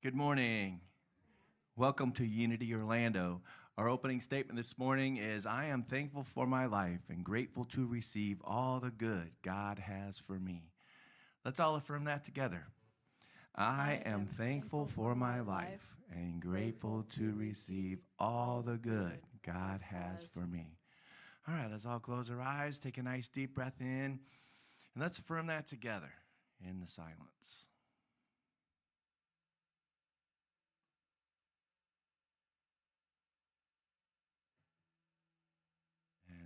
Good morning. Welcome to Unity Orlando. Our opening statement this morning is, I am thankful for my life and grateful to receive all the good God has for me. Let's all affirm that together. I am thankful for my life and grateful to receive all the good God has for me. All right, let's all close our eyes, take a nice deep breath in, and let's affirm that together in the silence.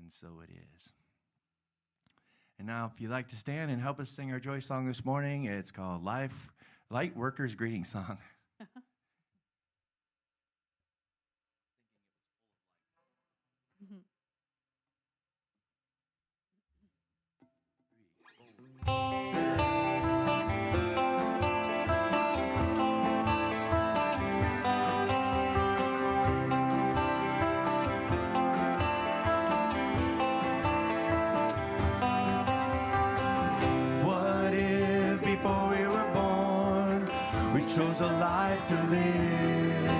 And so it is. And now, if you'd like to stand and help us sing our joy song this morning, it's called Light Workers Greeting Song. What if before we were born, we chose a life to live?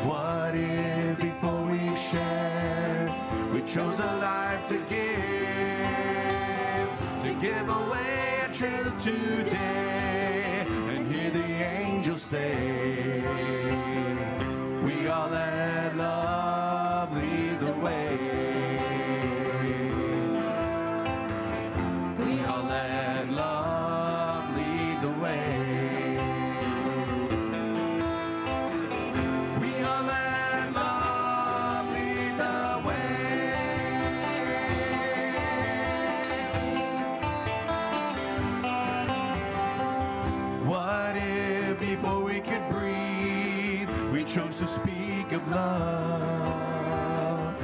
What if before we've shared, we chose a life to give away a truth today, and hear the angels say, we all let love lead the way. We all let love lead the way. We all let love lead the way. What if before we could breathe, we chose to speak of love?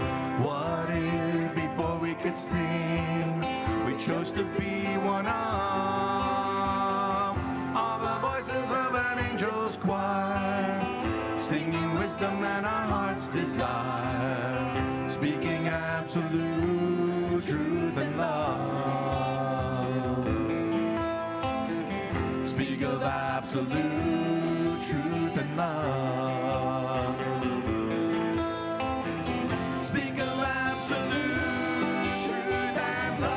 What if before we could sing, we chose to be one arm? All the voices of an angel's choir, singing wisdom and our heart's desire, speaking absolute truth and love. Speak of absolute truth and love. Speak of absolute truth and love.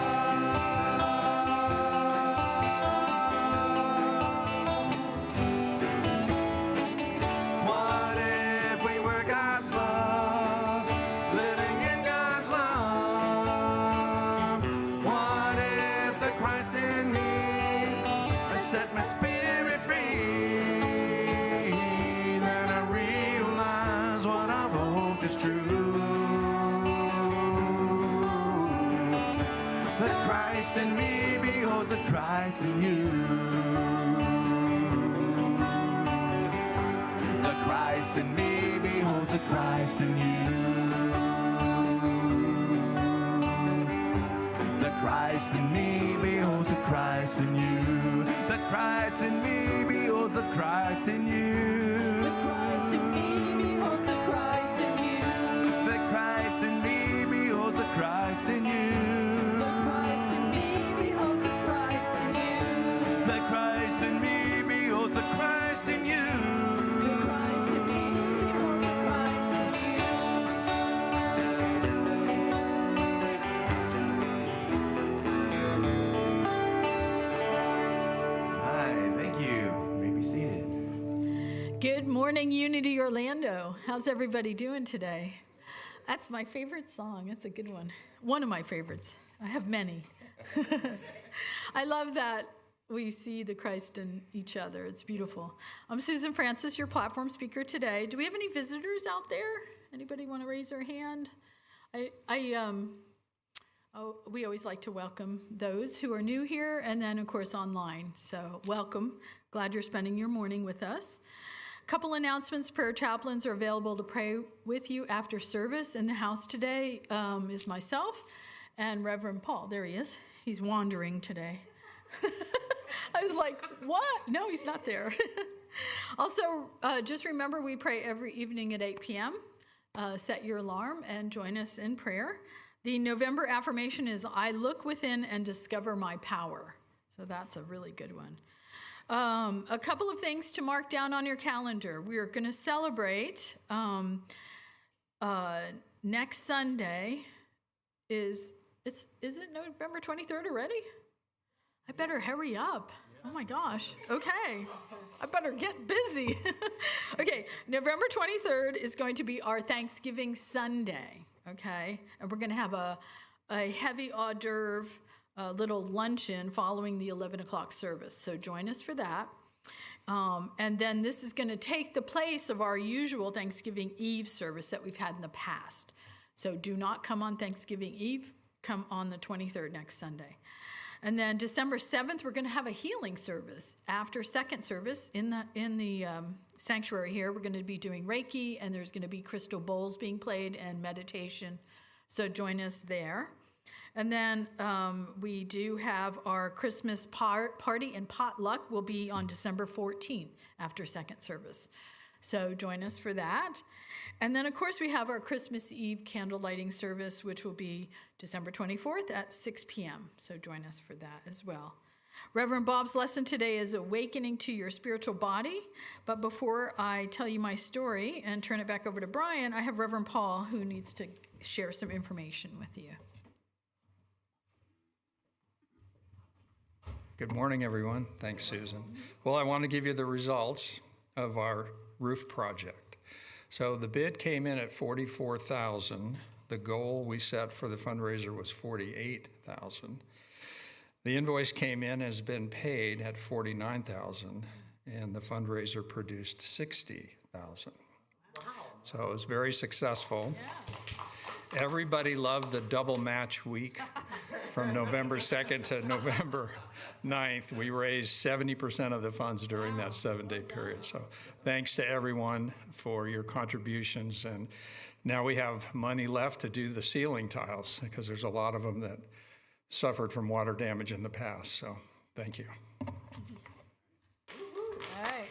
What if we were God's love, living in God's love? What if the Christ in me has set my spirit free? Then I realize what I've hoped is true. The Christ in me beholds the Christ in you. The Christ in me beholds the Christ in you. The Christ in me beholds the Christ in you. The Christ in me beholds the Christ in you. The Christ in me beholds the Christ in you. The Christ in me beholds the Christ in you. The Christ in me beholds the Christ in you. The Christ in me beholds the Christ in you. The Christ in me beholds the Christ in Hi, thank you. You may be seated. Good morning, Unity Orlando. How's everybody doing today? That's my favorite song. That's a good one. One of my favorites. I have many. I love that we see the Christ in each other. It's beautiful. I'm Susan Francis, your platform speaker today. Do we have any visitors out there? Anybody want to raise their hand? We always like to welcome those who are new here, and then, of course, online. So welcome. Glad you're spending your morning with us. Couple announcements. Prayer chaplains are available to pray with you after service. In the house today is myself and Reverend Paul. There he is. He's wandering today. I was like, what? No, he's not there. Also, just remember we pray every evening at 8 p.m. Set your alarm and join us in prayer. The November affirmation is, I look within and discover my power. So that's a really good one. A couple of things to mark down on your calendar. We are going to celebrate next Sunday. Is it November 23rd already? I better hurry up. Oh my gosh. Okay. I better get busy. Okay. November 23rd is going to be our Thanksgiving Sunday. Okay. And we're going to have a heavy hors d'oeuvre, little luncheon following the 11 o'clock service. So join us for that. And then this is going to take the place of our usual Thanksgiving Eve service that we've had in the past. So do not come on Thanksgiving Eve. Come on the 23rd next Sunday. And then December 7th, we're going to have a healing service. After second service in the sanctuary here, we're going to be doing Reiki, and there's going to be crystal bowls being played and meditation. So join us there. And then we do have our Christmas party and potluck will be on December 14th after second service. So join us for that. And then, of course, we have our Christmas Eve candle lighting service, which will be December 24th at 6 p.m. So join us for that as well. Reverend Bob's lesson today is Awakening to Your Spiritual Body. But before I tell you my story and turn it back over to Brian, I have Reverend Paul who needs to share some information with you. Good morning, everyone. Thanks, Susan. Well, I want to give you the results of our roof project. So the bid came in at $44,000. The goal we set for the fundraiser was $48,000. The invoice came in and has been paid at $49,000, and the fundraiser produced $60,000. Wow. So it was very successful. Yeah. Everybody loved the double match week from November 2nd to November 9th. We raised 70% of the funds during that 7-day period. So thanks to everyone for your contributions. And now we have money left to do the ceiling tiles because there's a lot of them that suffered from water damage in the past. So thank you. All right.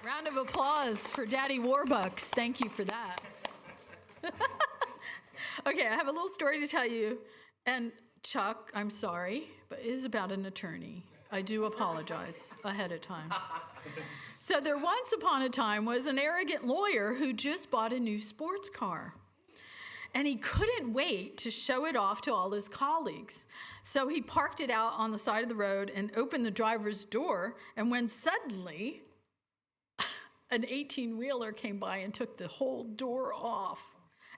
Round of applause for Daddy Warbucks. Thank you for that. Okay, I have a little story to tell you. And Chuck, I'm sorry, but it is about an attorney. I do apologize ahead of time. So there once upon a time was an arrogant lawyer who just bought a new sports car. And he couldn't wait to show it off to all his colleagues. So he parked it out on the side of the road and opened the driver's door. And when suddenly an 18-wheeler came by and took the whole door off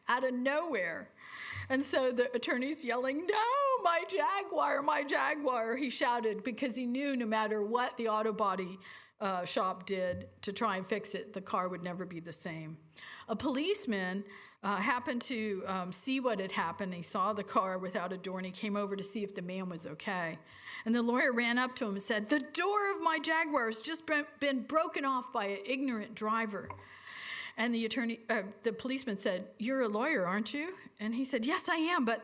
out of nowhere. And so the attorney's yelling, "No, my Jaguar, my Jaguar," he shouted, because he knew no matter what the auto body shop did to try and fix it, the car would never be the same. A policeman happened to see what had happened. He saw the car without a door, and he came over to see if the man was okay. And the lawyer ran up to him and said, "The door of my Jaguar has just been broken off by an ignorant driver." And the policeman said, "You're a lawyer, aren't you?" And he said, "Yes, I am, but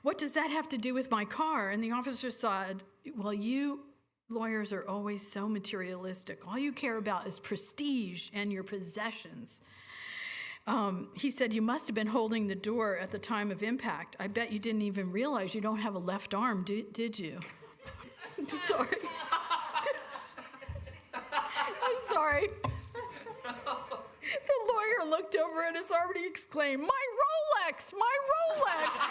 what does that have to do with my car?" And the officer said, "Well, you lawyers are always so materialistic. All you care about is prestige and your possessions." He said, "You must have been holding the door at the time of impact. I bet you didn't even realize you don't have a left arm, did you?" Sorry. I'm sorry. The lawyer looked over at his arm and he exclaimed, "My Rolex! My Rolex!"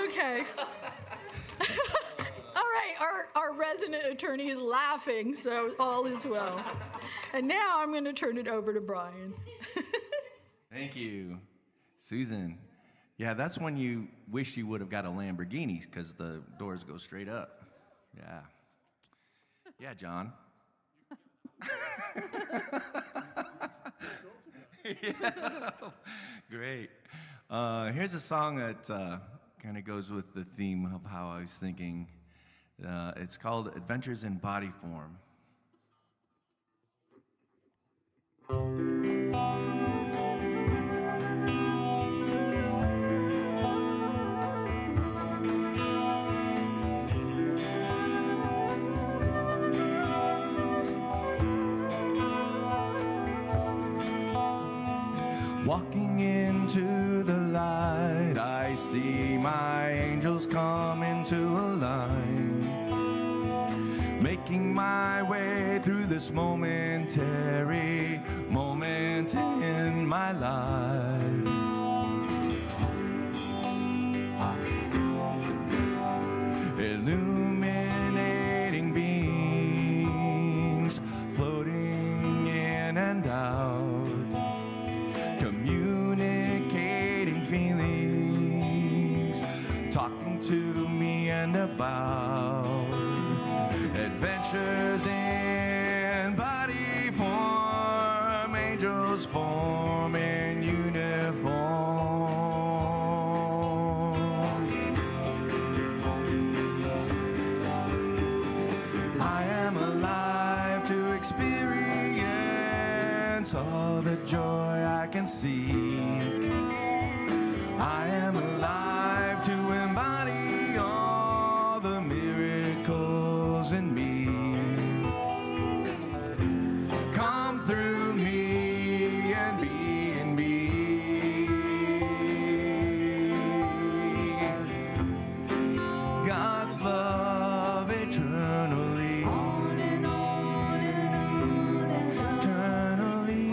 Okay. All right, our resident attorney is laughing, so all is well. And now I'm going to turn it over to Brian. Thank you, Susan. Yeah, that's when you wish you would have got a Lamborghini because the doors go straight up. Yeah. Yeah, John. Yeah. Great. Here's a song that kind of goes with the theme of how I was thinking. It's called Adventures in Body Form. Walking into the light, I see my angels come into a line, making my way through this momentary moment in my life. Illuminating beings floating in and out, communicating feelings, talking to me and about adventures in body form, angels form in uniform. I am alive to experience all the joy I can seek. I am alive to embody all the miracles in me. Come through me and be in me. God's love eternally. Eternally.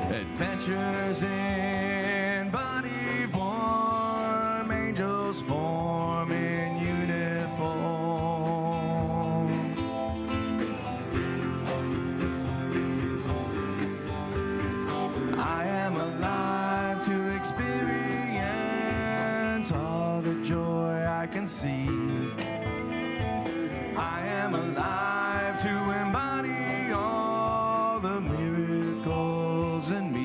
Adventures in body form, angels form in uniform. I am alive to experience all the joy I can seek. I am alive to embody all the miracles in me.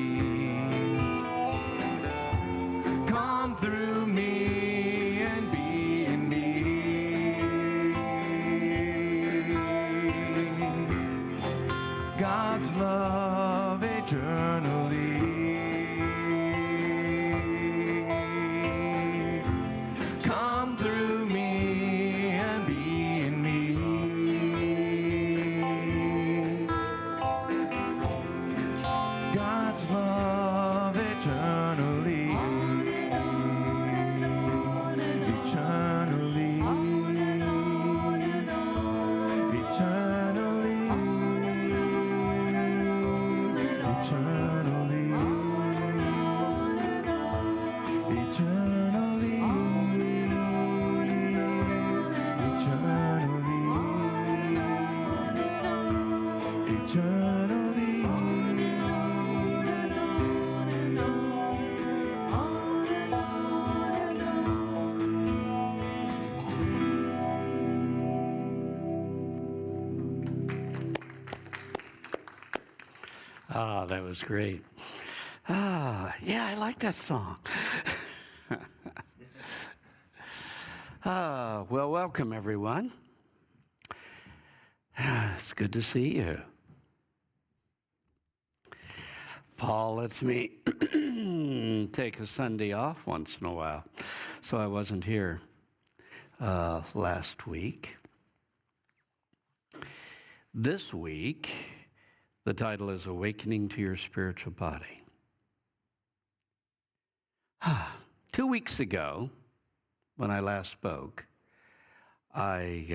Come through me and be in me. God's love eternally. Come through me and be in me. God's love eternally. Eternally. Eternally. Eternally. Eternally. Eternally. Ah, that was great. Yeah, I like that song. Well, welcome, everyone. It's good to see you. Paul lets me take a Sunday off once in a while, so I wasn't here last week. This week, the title is Awakening to Your Spiritual Body. 2 weeks ago, when I last spoke, I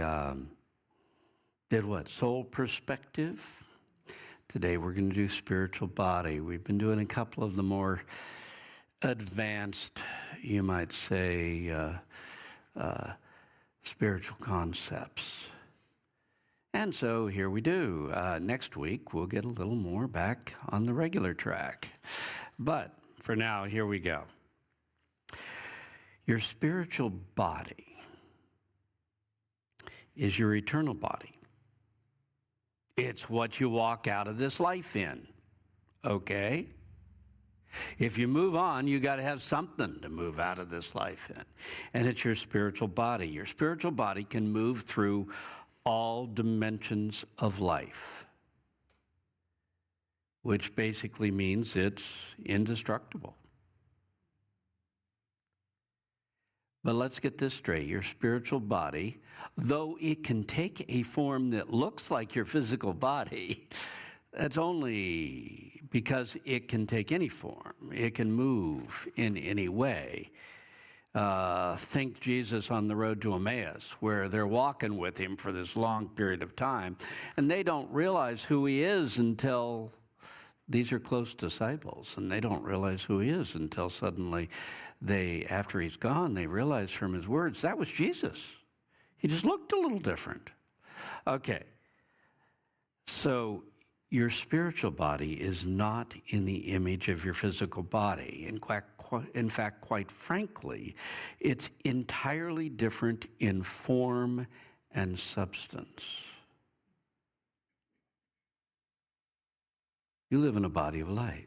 did what? Soul perspective. Today we're going to do spiritual body. We've been doing a couple of the more advanced, you might say, spiritual concepts. And so here we do. Next week, we'll get a little more back on the regular track. But for now, here we go. Your spiritual body is your eternal body. It's what you walk out of this life in, okay? If you move on, you got to have something to move out of this life in, and it's your spiritual body. Your spiritual body can move through all dimensions of life, which basically means it's indestructible. But let's get this straight. Your spiritual body, though it can take a form that looks like your physical body, that's only because it can take any form. It can move in any way. Think Jesus on the road to Emmaus, where they're walking with him for this long period of time, and they don't realize who he is until these are close disciples, and they don't realize who he is until suddenly after he's gone, they realize from his words, that was Jesus. He just looked a little different. Okay, so your spiritual body is not in the image of your physical body. In fact, quite frankly, it's entirely different in form and substance. You live in a body of light.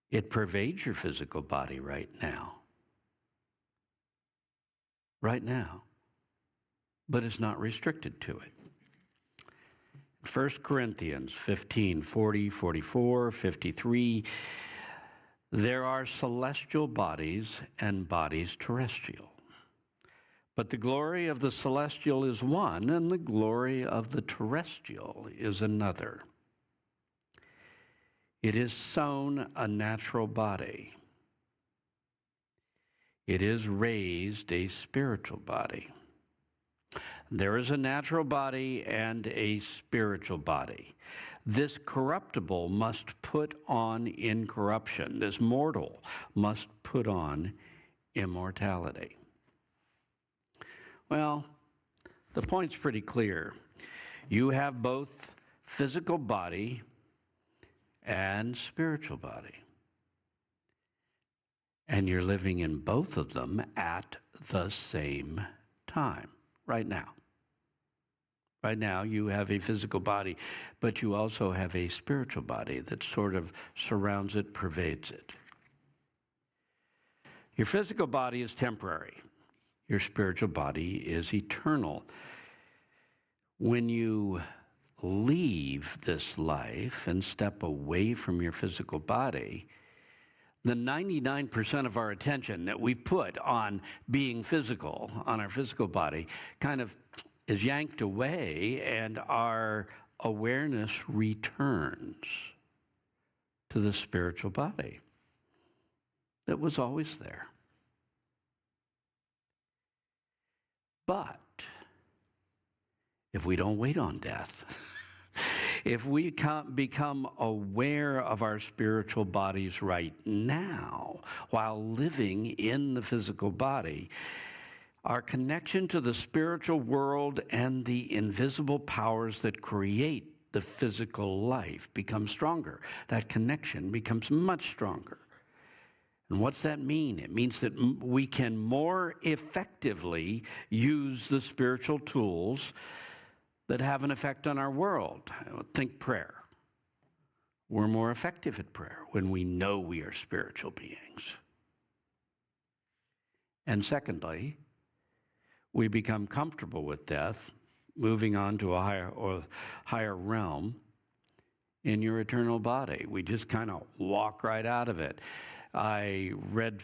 It pervades your physical body right now. Right now. But it's not restricted to it. 1 Corinthians 15, 40, 44, 53, there are celestial bodies and bodies terrestrial. But the glory of the celestial is one, and the glory of the terrestrial is another. It is sown a natural body. It is raised a spiritual body. There is a natural body and a spiritual body. This corruptible must put on incorruption. This mortal must put on immortality. Well, the point's pretty clear. You have both physical body and spiritual body. And you're living in both of them at the same time, right now. Right now, you have a physical body, but you also have a spiritual body that sort of surrounds it, pervades it. Your physical body is temporary. Your spiritual body is eternal. When you leave this life and step away from your physical body, the 99% of our attention that we put on being physical, on our physical body, kind of is yanked away, and our awareness returns to the spiritual body that was always there. But if we don't wait on death, if we become aware of our spiritual bodies right now while living in the physical body, our connection to the spiritual world and the invisible powers that create the physical life becomes stronger. That connection becomes much stronger. And what's that mean? It means that we can more effectively use the spiritual tools that have an effect on our world. Think prayer. We're more effective at prayer when we know we are spiritual beings. And secondly, we become comfortable with death, moving on to a higher realm in your eternal body. We just kind of walk right out of it. I read,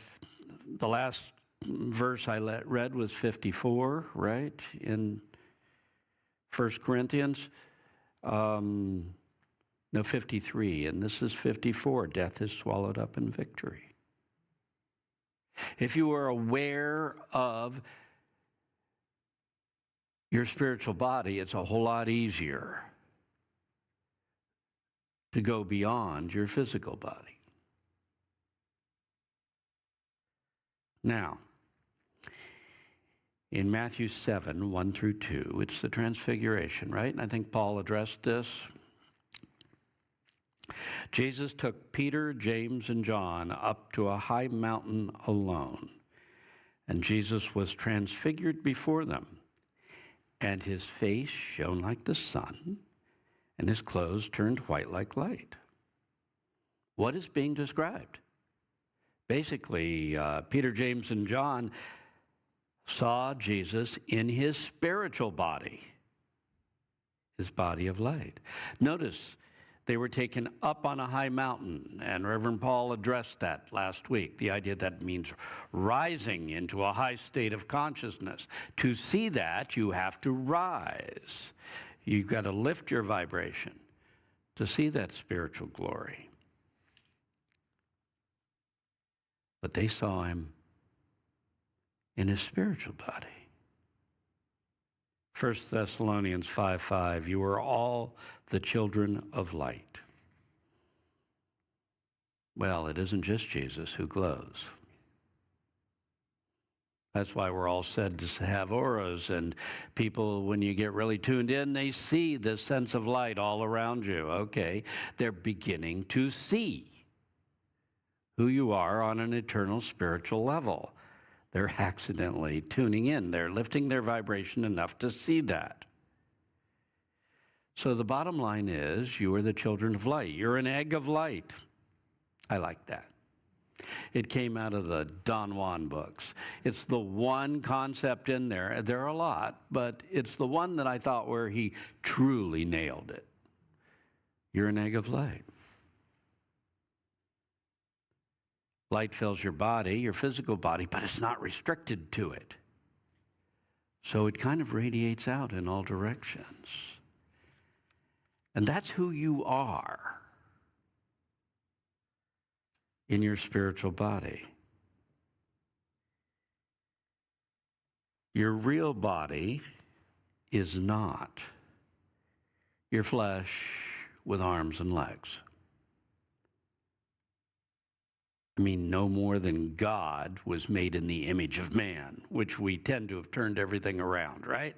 the last verse I read was 54, right, in 1 Corinthians. No, 53, and this is 54. Death is swallowed up in victory. If you are aware of your spiritual body, it's a whole lot easier to go beyond your physical body. Now, in Matthew 7, 1 through 2. It's the transfiguration, right? And I think Paul addressed this. Jesus took Peter, James, and John up to a high mountain alone, and Jesus was transfigured before them, and his face shone like the sun, and his clothes turned white like light. What is being described? Basically, Peter, James, and John saw Jesus in his spiritual body, his body of light. Notice, they were taken up on a high mountain, and Reverend Paul addressed that last week, the idea that means rising into a high state of consciousness. To see that, you have to rise. You've got to lift your vibration to see that spiritual glory. But they saw him in his spiritual body. 1 Thessalonians 5:5, you are all the children of light. Well, it isn't just Jesus who glows. That's why we're all said to have auras, and people, when you get really tuned in, they see this sense of light all around you. Okay, they're beginning to see who you are on an eternal spiritual level. They're accidentally tuning in. They're lifting their vibration enough to see that. So the bottom line is, you are the children of light. You're an egg of light. I like that. It came out of the Don Juan books. It's the one concept in there. There are a lot, but it's the one that I thought where he truly nailed it. You're an egg of light. Light fills your body, your physical body, but it's not restricted to it. So it kind of radiates out in all directions. And that's who you are in your spiritual body. Your real body is not your flesh with arms and legs. I mean, no more than God was made in the image of man, which we tend to have turned everything around, right?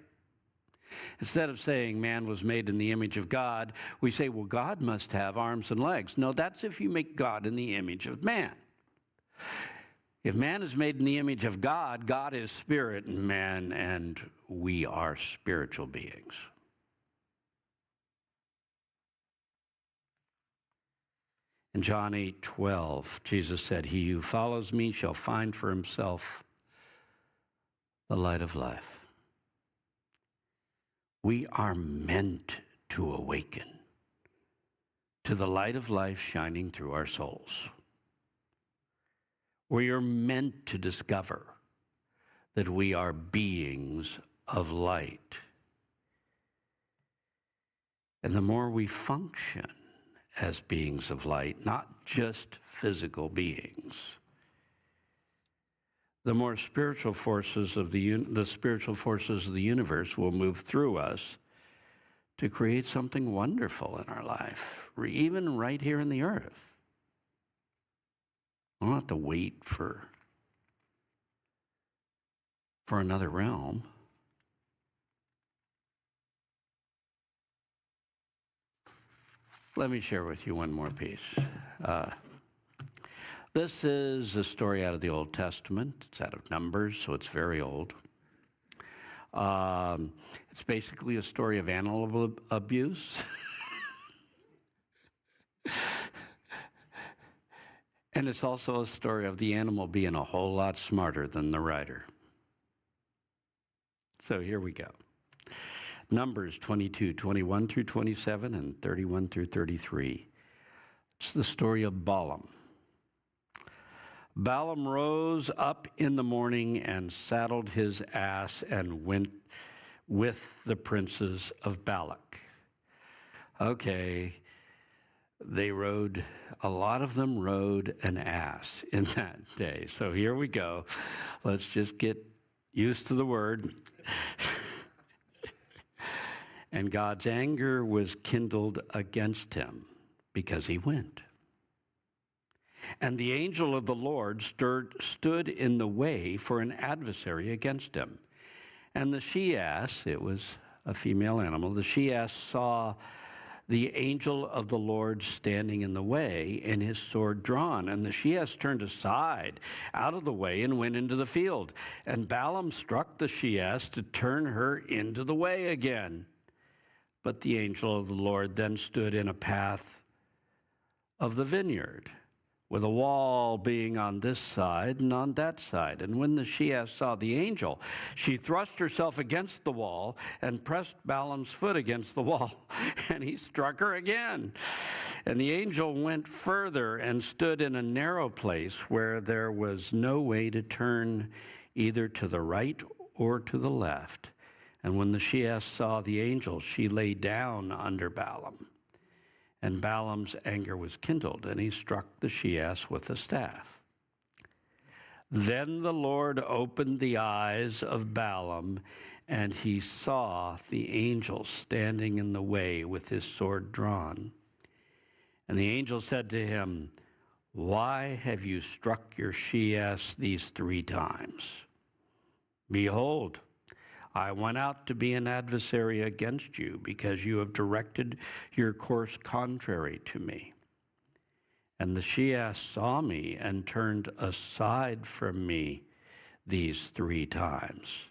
Instead of saying man was made in the image of God, we say, well, God must have arms and legs. No, that's if you make God in the image of man. If man is made in the image of God, God is spirit and man, and we are spiritual beings. In John 8:12, Jesus said, he who follows me shall find for himself the light of life. We are meant to awaken to the light of life shining through our souls. We are meant to discover that we are beings of light. And the more we function as beings of light, not just physical beings, the more spiritual forces of the spiritual forces of the universe will move through us to create something wonderful in our life, even right here in the earth. We don't have to wait for another realm. Let me share with you one more piece. This is a story out of the Old Testament. It's out of Numbers, so it's very old. It's basically a story of animal abuse. And it's also a story of the animal being a whole lot smarter than the rider. So here we go. Numbers 22, 21 through 27, and 31 through 33. It's the story of Balaam. Balaam rose up in the morning and saddled his ass and went with the princes of Balak. Okay, a lot of them rode an ass in that day. So here we go. Let's just get used to the word. And God's anger was kindled against him because he went. And the angel of the Lord stood in the way for an adversary against him. And the she-ass, it was a female animal, the she-ass saw the angel of the Lord standing in the way and his sword drawn. And the she-ass turned aside out of the way and went into the field. And Balaam struck the she-ass to turn her into the way again. But the angel of the Lord then stood in a path of the vineyard, with a wall being on this side and on that side. And when the she-ass saw the angel, she thrust herself against the wall and pressed Balaam's foot against the wall, and he struck her again. And the angel went further and stood in a narrow place where there was no way to turn either to the right or to the left. And when the she-ass saw the angel, she lay down under Balaam. And Balaam's anger was kindled, and he struck the she-ass with a staff. Then the Lord opened the eyes of Balaam, and he saw the angel standing in the way with his sword drawn. And the angel said to him, "Why have you struck your she-ass these 3 times? Behold, I went out to be an adversary against you because you have directed your course contrary to me." And the she-ass saw me and turned aside from me these 3 times.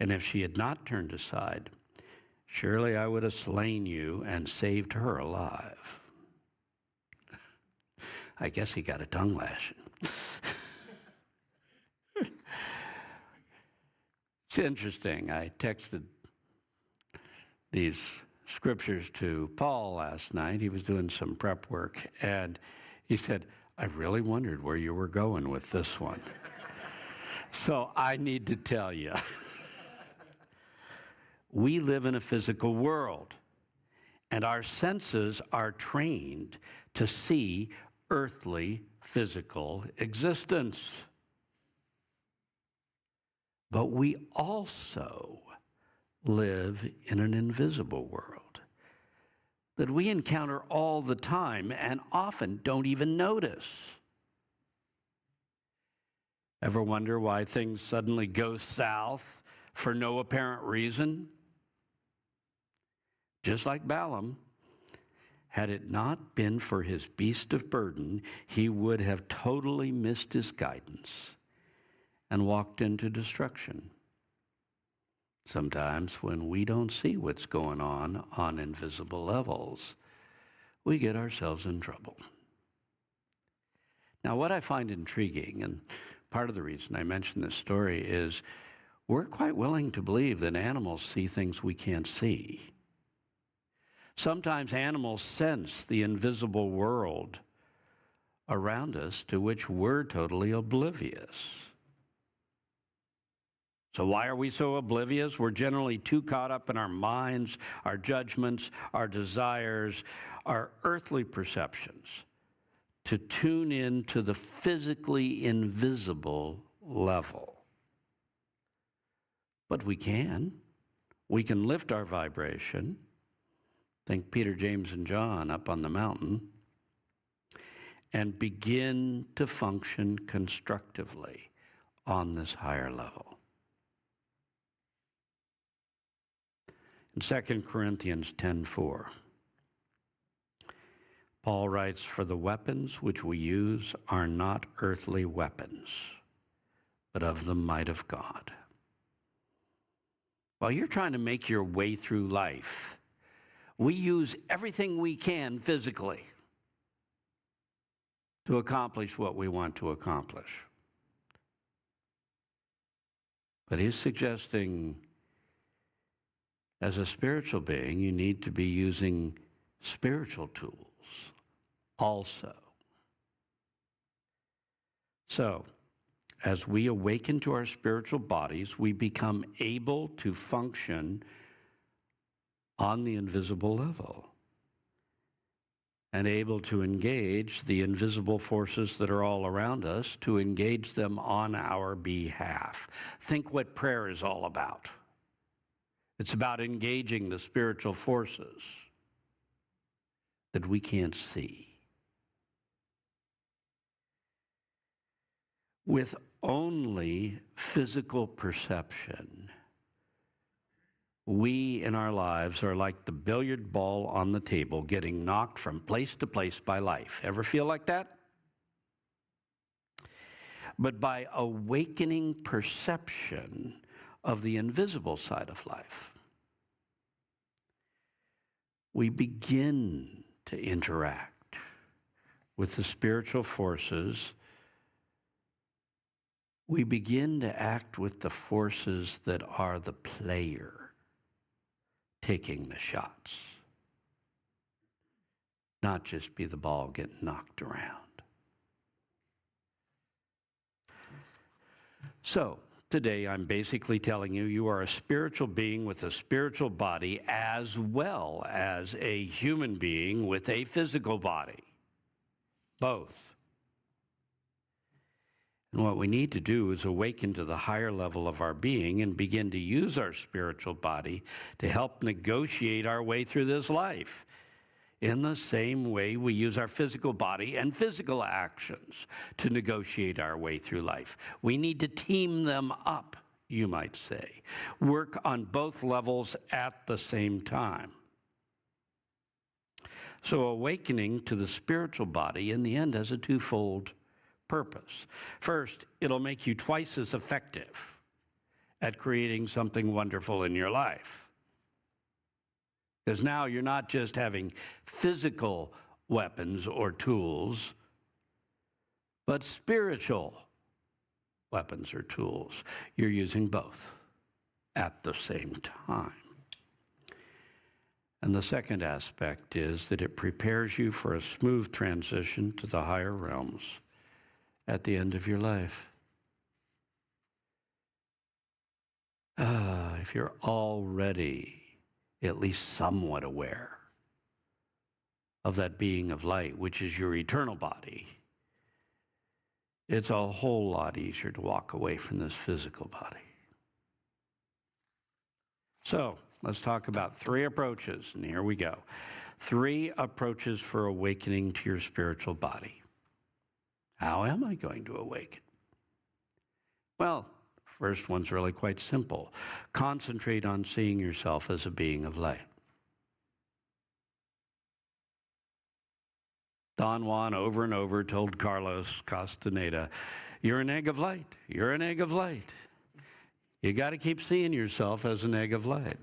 And if she had not turned aside, surely I would have slain you and saved her alive. I guess he got a tongue lashing. It's interesting. I texted these scriptures to Paul last night. He was doing some prep work, and he said, "I really wondered where you were going with this one." So I need to tell you, we live in a physical world, and our senses are trained to see earthly, physical existence. But we also live in an invisible world that we encounter all the time and often don't even notice. Ever wonder why things suddenly go south for no apparent reason? Just like Balaam, had it not been for his beast of burden, he would have totally missed his guidance and walked into destruction. Sometimes when we don't see what's going on invisible levels, we get ourselves in trouble. Now, what I find intriguing, and part of the reason I mention this story, is we're quite willing to believe that animals see things we can't see. Sometimes animals sense the invisible world around us to which we're totally oblivious. So why are we so oblivious? We're generally too caught up in our minds, our judgments, our desires, our earthly perceptions to tune in to the physically invisible level. But we can. We can lift our vibration. Think Peter, James, and John up on the mountain, and begin to function constructively on this higher level. In 2 Corinthians 10:4, Paul writes, "For the weapons which we use are not earthly weapons, but of the might of God." While you're trying to make your way through life, we use everything we can physically to accomplish what we want to accomplish. But he's suggesting, as a spiritual being, you need to be using spiritual tools also. So, as we awaken to our spiritual bodies, we become able to function on the invisible level and able to engage the invisible forces that are all around us, to engage them on our behalf. Think what prayer is all about. It's about engaging the spiritual forces that we can't see. With only physical perception, we in our lives are like the billiard ball on the table getting knocked from place to place by life. Ever feel like that? But by awakening perception of the invisible side of life, we begin to interact with the spiritual forces. We begin to act with the forces that are the player taking the shots, not just be the ball getting knocked around. So, today I'm basically telling you, you are a spiritual being with a spiritual body as well as a human being with a physical body. Both. And what we need to do is awaken to the higher level of our being and begin to use our spiritual body to help negotiate our way through this life. In the same way we use our physical body and physical actions to negotiate our way through life. We need to team them up, you might say. Work on both levels at the same time. So awakening to the spiritual body in the end has a twofold purpose. First, it'll make you twice as effective at creating something wonderful in your life. Because now you're not just having physical weapons or tools, but spiritual weapons or tools. You're using both at the same time. And the second aspect is that it prepares you for a smooth transition to the higher realms at the end of your life. If you're already at least somewhat aware of that being of light, which is your eternal body, it's a whole lot easier to walk away from this physical body. So, let's talk about 3 approaches, and here we go. 3 approaches for awakening to your spiritual body. How am I going to awaken? Well, first one's really quite simple. Concentrate on seeing yourself as a being of light. Don Juan over and over told Carlos Castaneda, you're an egg of light. You're an egg of light. You got to keep seeing yourself as an egg of light.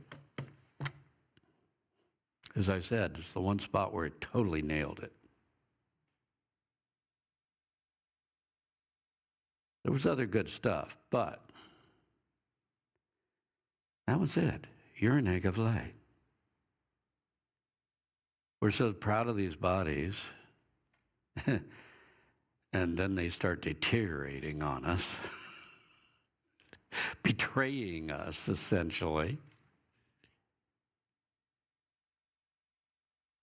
As I said, it's the one spot where it totally nailed it. There was other good stuff, but that was it. You're an egg of light. We're so proud of these bodies, and then they start deteriorating on us, betraying us, essentially.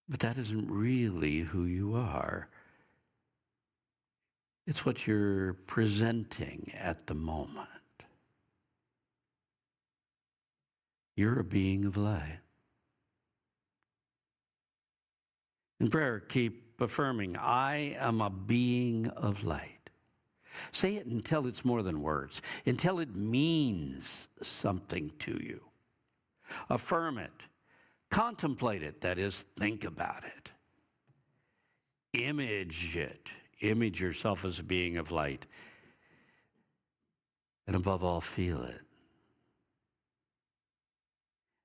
But that isn't really who you are. It's what you're presenting at the moment. You're a being of light. In prayer, keep affirming, I am a being of light. Say it until it's more than words, until it means something to you. Affirm it. Contemplate it, that is, think about it. Image it. Image yourself as a being of light. And above all, feel it.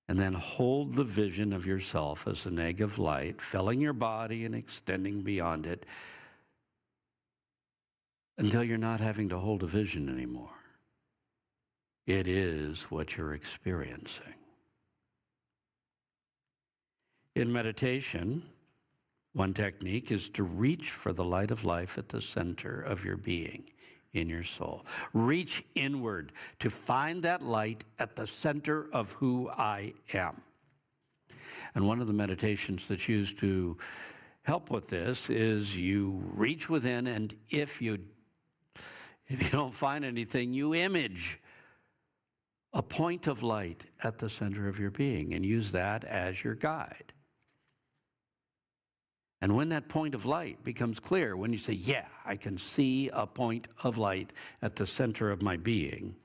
And then hold the vision of yourself as an egg of light, filling your body and extending beyond it until you're not having to hold a vision anymore. It is what you're experiencing. In meditation, one technique is to reach for the light of life at the center of your being, in your soul. Reach inward to find that light at the center of who I am. And one of the meditations that's used to help with this is you reach within, and if you don't find anything, you image a point of light at the center of your being and use that as your guide. And when that point of light becomes clear, when you say, yeah, I can see a point of light at the center of my being,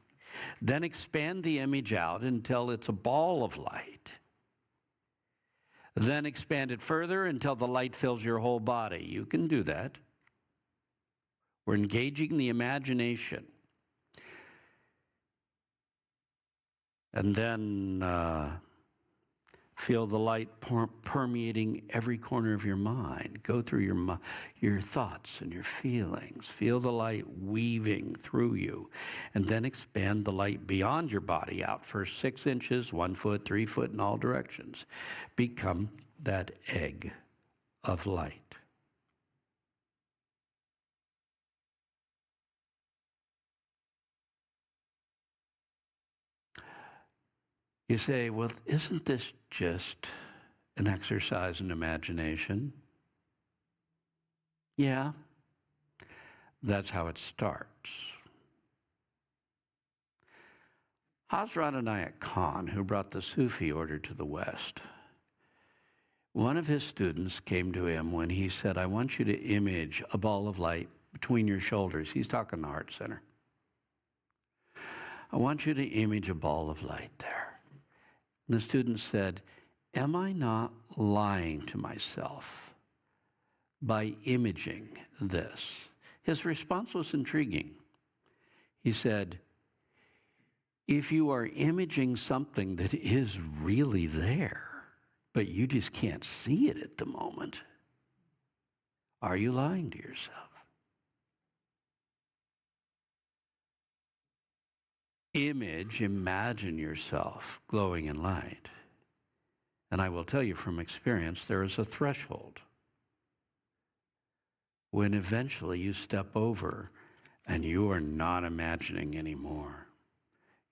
Then expand the image out until it's a ball of light. Then expand it further until the light fills your whole body. You can do that. We're engaging the imagination. And then feel the light permeating every corner of your mind. Go through your thoughts and your feelings. Feel the light weaving through you. And then expand the light beyond your body out for 6 inches, 1 foot, 3 foot in all directions. Become that egg of light. You say, well, isn't this just an exercise in imagination? Yeah, that's how it starts. Hazrat Inayat Khan, who brought the Sufi order to the West, one of his students came to him when he said, I want you to image a ball of light between your shoulders. He's talking the heart center. I want you to image a ball of light there. And the student said, am I not lying to myself by imaging this? His response was intriguing. He said, if you are imaging something that is really there, but you just can't see it at the moment, are you lying to yourself? Imagine yourself glowing in light. And I will tell you from experience, there is a threshold when eventually you step over and you are not imagining anymore.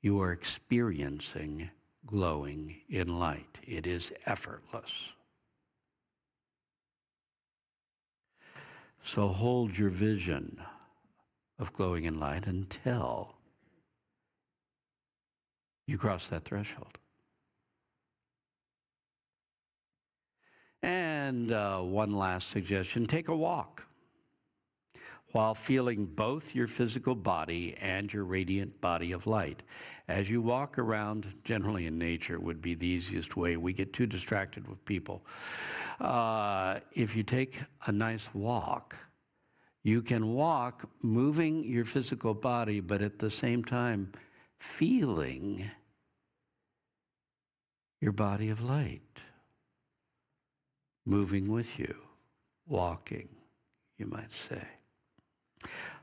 You are experiencing glowing in light. It is effortless. So hold your vision of glowing in light until you cross that threshold. And one last suggestion, take a walk while feeling both your physical body and your radiant body of light. As you walk around, generally in nature would be the easiest way. We get too distracted with people. If you take a nice walk, you can walk moving your physical body, but at the same time, feeling your body of light moving with you, walking, you might say.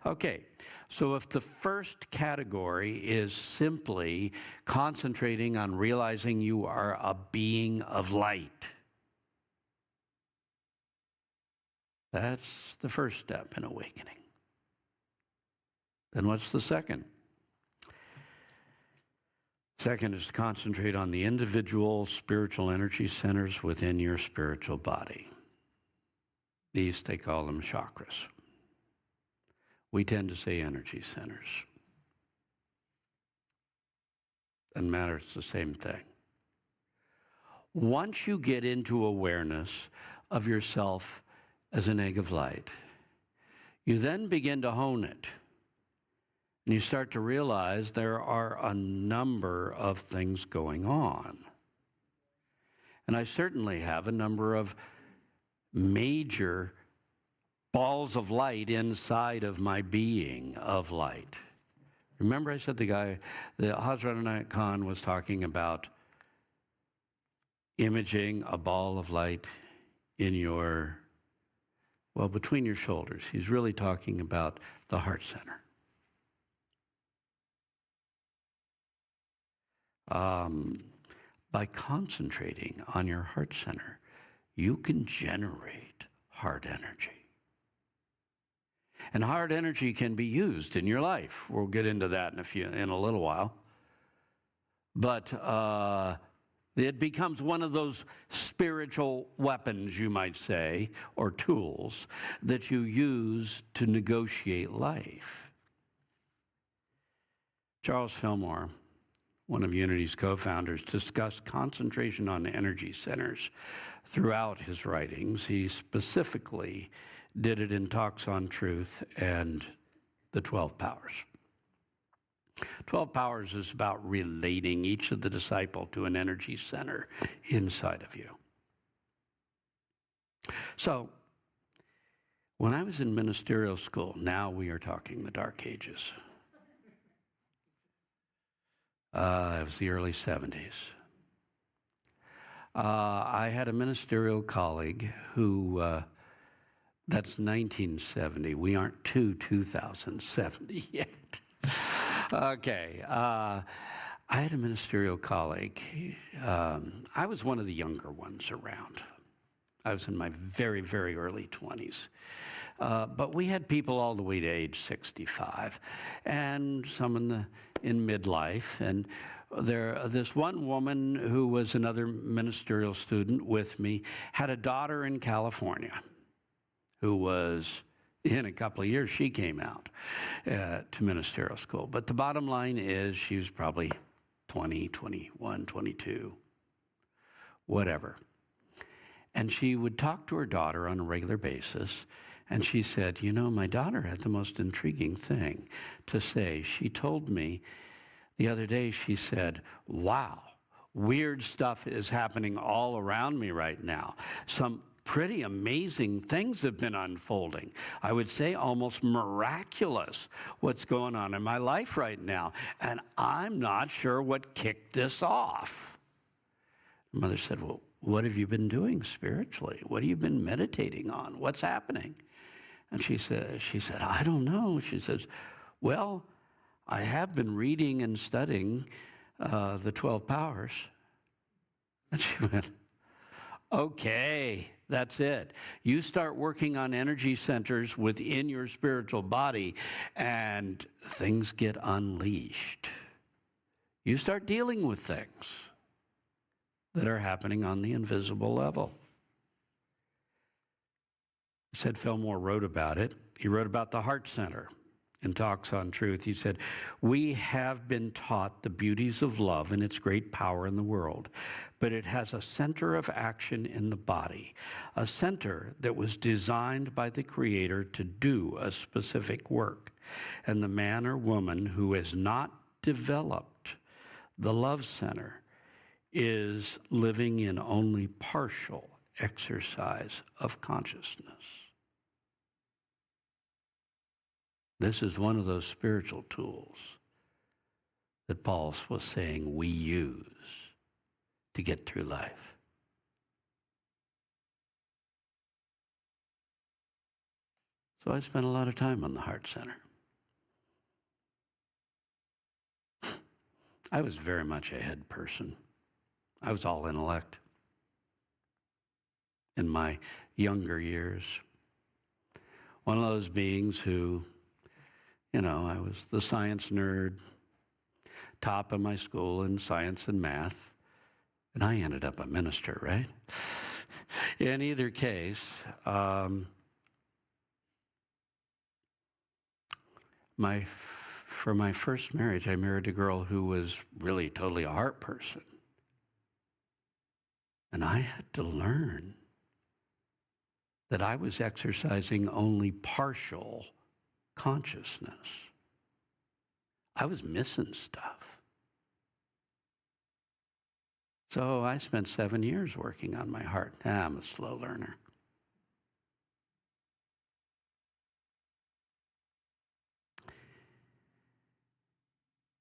Okay, so if the first category is simply concentrating on realizing you are a being of light, that's the first step in awakening. Then what's the second? Second is to concentrate on the individual spiritual energy centers within your spiritual body. These, they call them chakras. We tend to say energy centers. Doesn't matter, it's the same thing. Once you get into awareness of yourself as an egg of light, you then begin to hone it. And you start to realize there are a number of things going on. And I certainly have a number of major balls of light inside of my being of light. Remember I said the Hazrat Inayat Khan was talking about imaging a ball of light in between your shoulders. He's really talking about the heart center. By concentrating on your heart center, you can generate heart energy. And heart energy can be used in your life. We'll get into that in a little while. But it becomes one of those spiritual weapons, you might say, or tools that you use to negotiate life. Charles Fillmore, one of Unity's co-founders, discussed concentration on energy centers throughout his writings. He specifically did it in Talks on Truth and the 12 Powers. 12 Powers is about relating each of the disciple to an energy center inside of you. So, when I was in ministerial school, now we are talking the Dark Ages. It was the early 70s. I had a ministerial colleague who, that's 1970. We aren't to 2070 yet. Okay. I had a ministerial colleague. I was one of the younger ones around. I was in my very, very early 20s. But we had people all the way to age 65, and some in midlife. And this one woman who was another ministerial student with me had a daughter in California who was, in a couple of years, she came out to ministerial school. But the bottom line is she was probably 20, 21, 22, whatever. And she would talk to her daughter on a regular basis. And she said, you know, my daughter had the most intriguing thing to say. She told me the other day, she said, wow, weird stuff is happening all around me right now. Some pretty amazing things have been unfolding. I would say almost miraculous what's going on in my life right now. And I'm not sure what kicked this off. Mother said, well, what have you been doing spiritually? What have you been meditating on? What's happening? And she said, I don't know. She says, well, I have been reading and studying the 12 Powers. And she went, okay, that's it. You start working on energy centers within your spiritual body and things get unleashed. You start dealing with things that are happening on the invisible level. Sid Fillmore wrote about it. He wrote about the Heart Center in Talks on Truth. He said, we have been taught the beauties of love and its great power in the world, but it has a center of action in the body, a center that was designed by the Creator to do a specific work. And the man or woman who has not developed the love center is living in only partial exercise of consciousness. This is one of those spiritual tools that Paul was saying we use to get through life. So I spent a lot of time on the Heart Center. I was very much a head person. I was all intellect in my younger years. One of those beings who, you know, I was the science nerd, top of my school in science and math, and I ended up a minister, right? In either case, for my first marriage, I married a girl who was really totally a heart person. And I had to learn that I was exercising only partial consciousness. I was missing stuff. So I spent 7 years working on my heart. I'm a slow learner.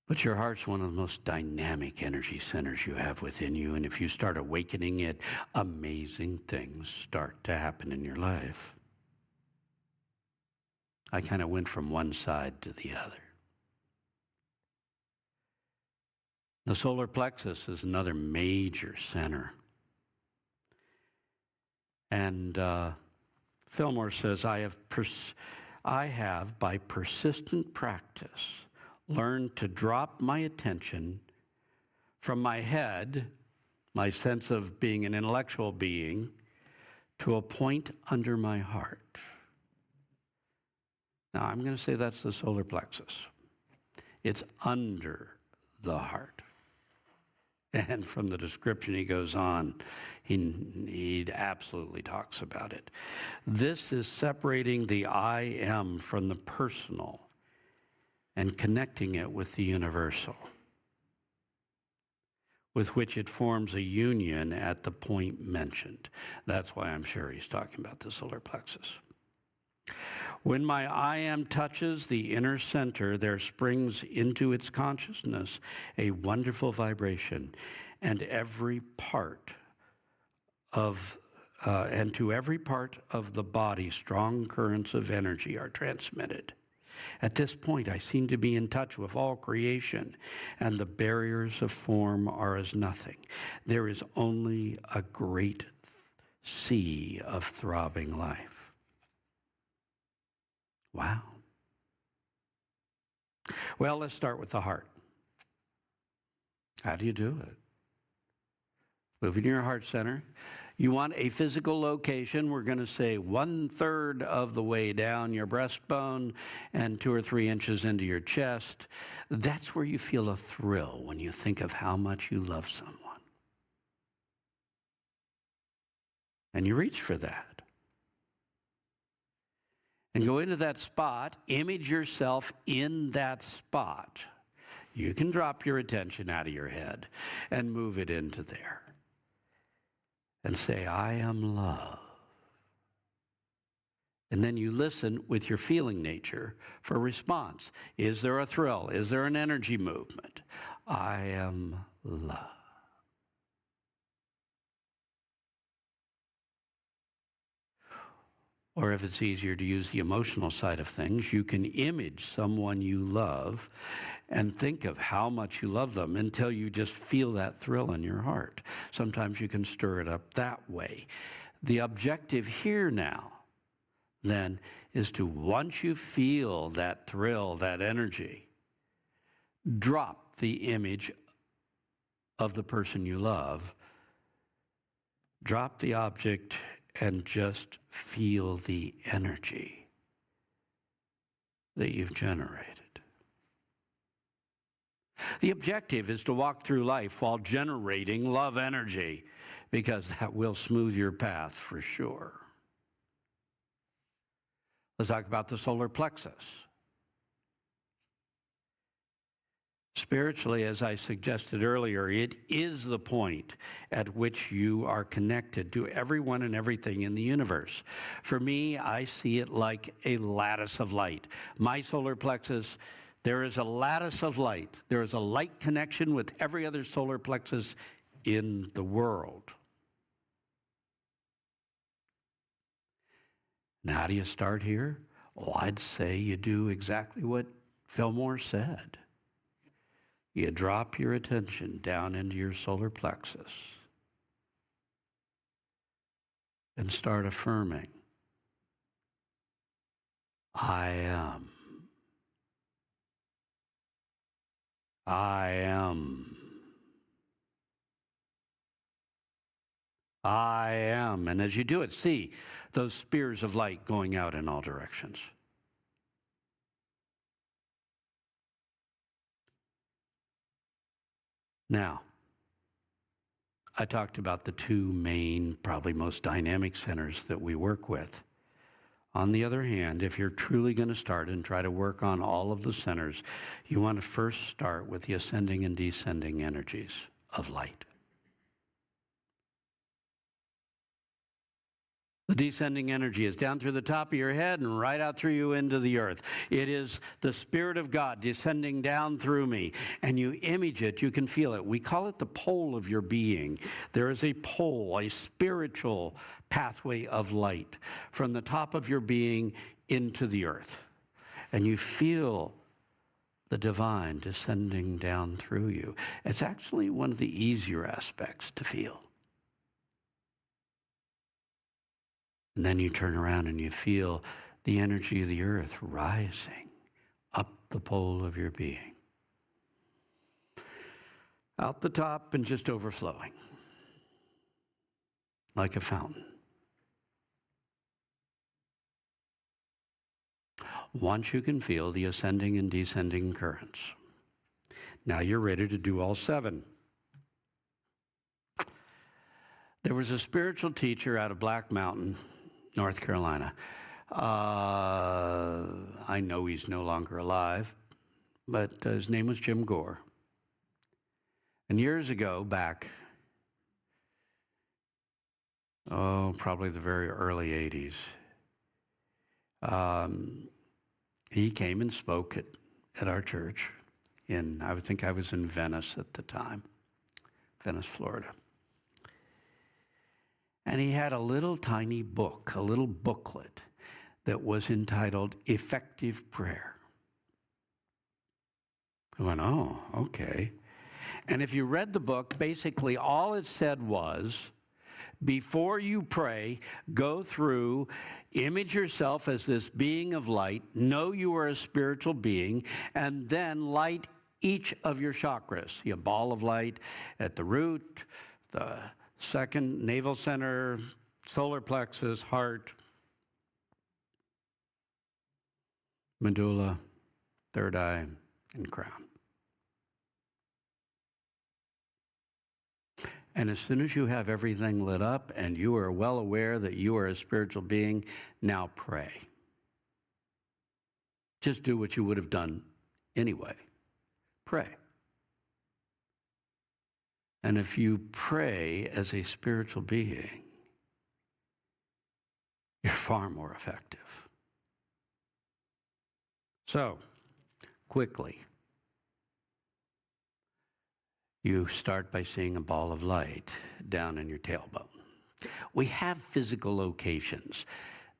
But your heart's one of the most dynamic energy centers you have within you. And if you start awakening it, amazing things start to happen in your life. I kind of went from one side to the other. The solar plexus is another major center. And Fillmore says, I have, by persistent practice, learned to drop my attention from my head, my sense of being an intellectual being, to a point under my heart. Now, I'm going to say that's the solar plexus. It's under the heart. And from the description he goes on, he absolutely talks about it. This is separating the I am from the personal. and connecting it with the universal, with which it forms a union at the point mentioned. That's why I'm sure he's talking about the solar plexus. When my I am touches the inner center, there springs into its consciousness a wonderful vibration, and to every part of the body, strong currents of energy are transmitted. At this point, I seem to be in touch with all creation, and the barriers of form are as nothing. There is only a great sea of throbbing life. Wow. Well, let's start with the heart. How do you do it? Moving your heart center. You want a physical location. We're going to say 1/3 of the way down your breastbone and 2 or 3 inches into your chest. That's where you feel a thrill when you think of how much you love someone. And you reach for that. And go into that spot, image yourself in that spot. You can drop your attention out of your head and move it into there. And say, I am love. And then you listen with your feeling nature for response. Is there a thrill? Is there an energy movement? I am love. Or if it's easier to use the emotional side of things, you can image someone you love and think of how much you love them until you just feel that thrill in your heart. Sometimes you can stir it up that way. The objective here now, then, is to, once you feel that thrill, that energy, drop the image of the person you love, drop the object, and just feel the energy that you've generated. The objective is to walk through life while generating love energy, because that will smooth your path for sure. Let's talk about the solar plexus. Spiritually, as I suggested earlier, it is the point at which you are connected to everyone and everything in the universe. For me, I see it like a lattice of light. My solar plexus, there is a lattice of light. There is a light connection with every other solar plexus in the world. Now, how do you start here? Well, I'd say you do exactly what Fillmore said. You drop your attention down into your solar plexus and start affirming, I am. I am. I am. And as you do it, see those spears of light going out in all directions. Now, I talked about the 2 main, probably most dynamic centers that we work with. On the other hand, if you're truly going to start and try to work on all of the centers, you want to first start with the ascending and descending energies of light. The descending energy is down through the top of your head and right out through you into the earth. It is the Spirit of God descending down through me, and you image it, you can feel it. We call it the pole of your being. There is a pole, a spiritual pathway of light from the top of your being into the earth. And you feel the divine descending down through you. It's actually one of the easier aspects to feel. And then you turn around and you feel the energy of the earth rising up the pole of your being. Out the top and just overflowing like a fountain. Once you can feel the ascending and descending currents, now you're ready to do all 7. There was a spiritual teacher out of Black Mountain, North Carolina. I know he's no longer alive. but his name was Jim Gore. And years ago, back, probably the very early 80s, he came and spoke at our church I would think I was in Venice at the time, Venice, Florida. And he had a little tiny book, a little booklet that was entitled Effective Prayer. I went, oh, okay. And if you read the book, basically all it said was, before you pray, go through, image yourself as this being of light, know you are a spiritual being, and then light each of your chakras. A ball of light at the root, the second navel center, solar plexus, heart, medulla, third eye, and crown. And as soon as you have everything lit up and you are well aware that you are a spiritual being, now pray. Just do what you would have done anyway. Pray. And if you pray as a spiritual being, you're far more effective. So, quickly, you start by seeing a ball of light down in your tailbone. We have physical locations.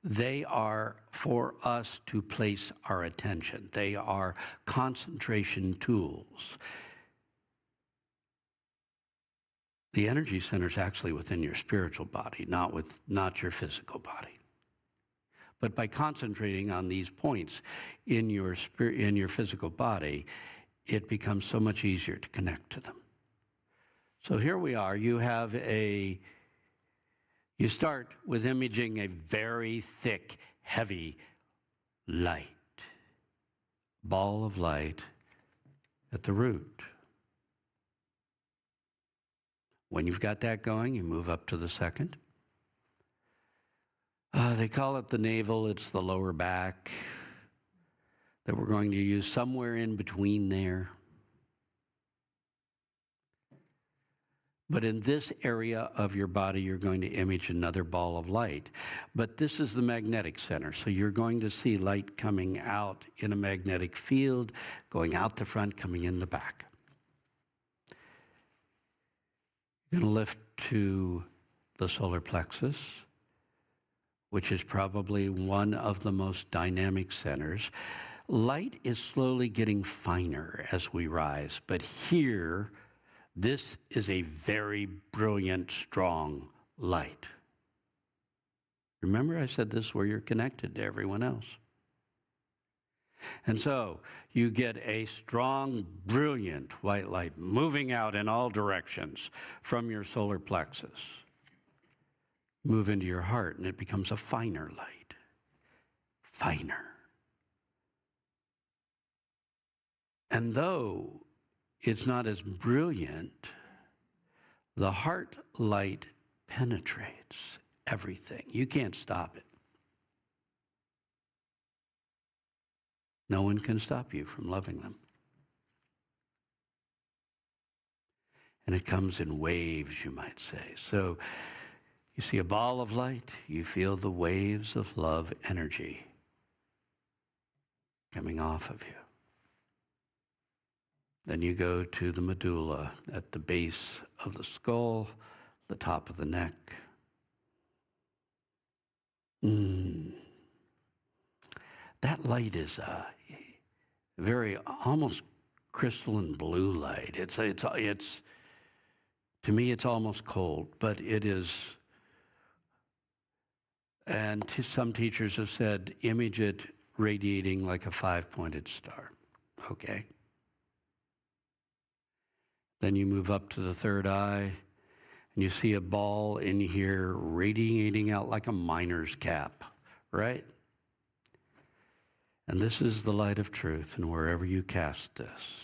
They are for us to place our attention. They are concentration tools. The energy center is actually within your spiritual body, not your physical body. But by concentrating on these points in your physical body, it becomes so much easier to connect to them. So here we are. You start with imaging a very thick, heavy light, ball of light at the root. When you've got that going, you move up to the second. They call it the navel. It's the lower back that we're going to use somewhere in between there. But in this area of your body, you're going to image another ball of light. But this is the magnetic center, so you're going to see light coming out in a magnetic field, going out the front, coming in the back. You're going to lift to the solar plexus, which is probably one of the most dynamic centers. Light is slowly getting finer as we rise, but here, this is a very brilliant, strong light. Remember I said this is where you're connected to everyone else. And so you get a strong, brilliant white light moving out in all directions from your solar plexus. Move into your heart and it becomes a finer light. Finer. And though it's not as brilliant, the heart light penetrates everything. You can't stop it. No one can stop you from loving them. And it comes in waves, you might say. So you see a ball of light, you feel the waves of love energy coming off of you. Then you go to the medulla at the base of the skull, the top of the neck. That light is a very almost crystalline blue light. It's to me it's almost cold, but it is. And some teachers have said, image it radiating like a 5-pointed star. Okay. Then you move up to the third eye, and you see a ball in here radiating out like a miner's cap, right? And this is the light of truth, and wherever you cast this,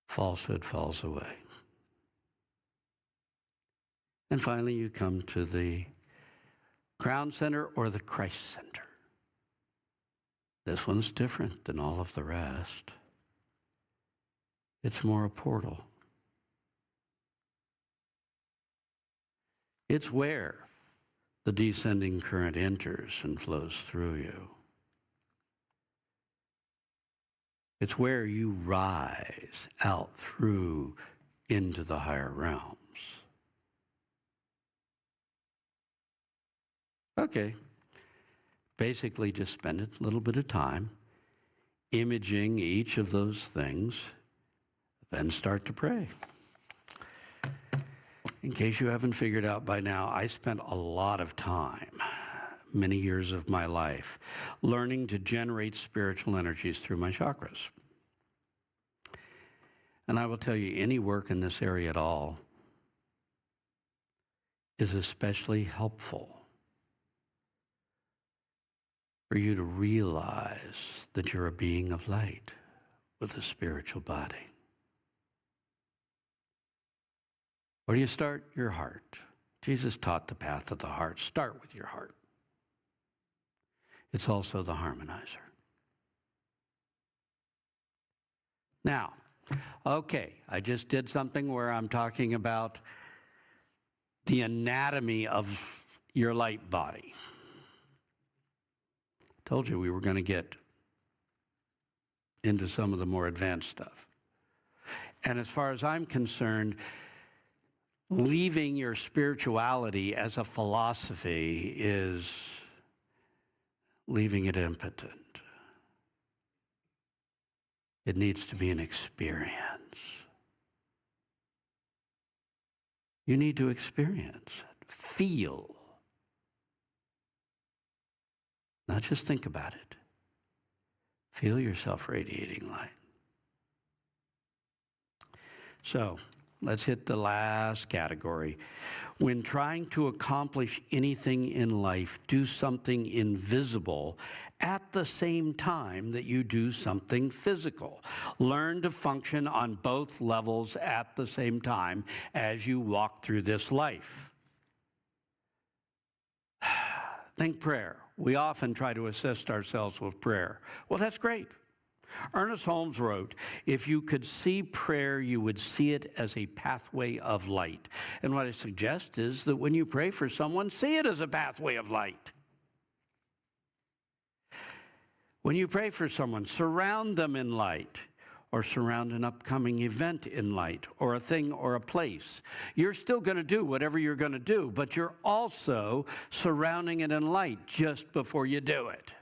falsehood falls away. And finally, you come to the crown center or the Christ center. This one's different than all of the rest. It's more a portal. It's where the descending current enters and flows through you. It's where you rise out through into the higher realms. Okay. Basically, just spend a little bit of time imaging each of those things, then start to pray. In case you haven't figured out by now, I spent a lot of time, many years of my life, learning to generate spiritual energies through my chakras. And I will tell you, any work in this area at all is especially helpful for you to realize that you're a being of light with a spiritual body. Where do you start? Your heart. Jesus taught the path of the heart. Start with your heart. It's also the harmonizer. Now, okay, I just did something where I'm talking about the anatomy of your light body. Told you we were going to get into some of the more advanced stuff. And as far as I'm concerned, leaving your spirituality as a philosophy is leaving it impotent. It needs to be an experience. You need to experience it, feel. Not just think about it. Feel yourself radiating light. So, let's hit the last category. When trying to accomplish anything in life, do something invisible at the same time that you do something physical. Learn to function on both levels at the same time as you walk through this life. Think prayer. We often try to assist ourselves with prayer. Well, that's great. Ernest Holmes wrote, if you could see prayer, you would see it as a pathway of light. And what I suggest is that when you pray for someone, see it as a pathway of light. When you pray for someone, surround them in light, or surround an upcoming event in light, or a thing or a place. You're still going to do whatever you're going to do, but you're also surrounding it in light just before you do it,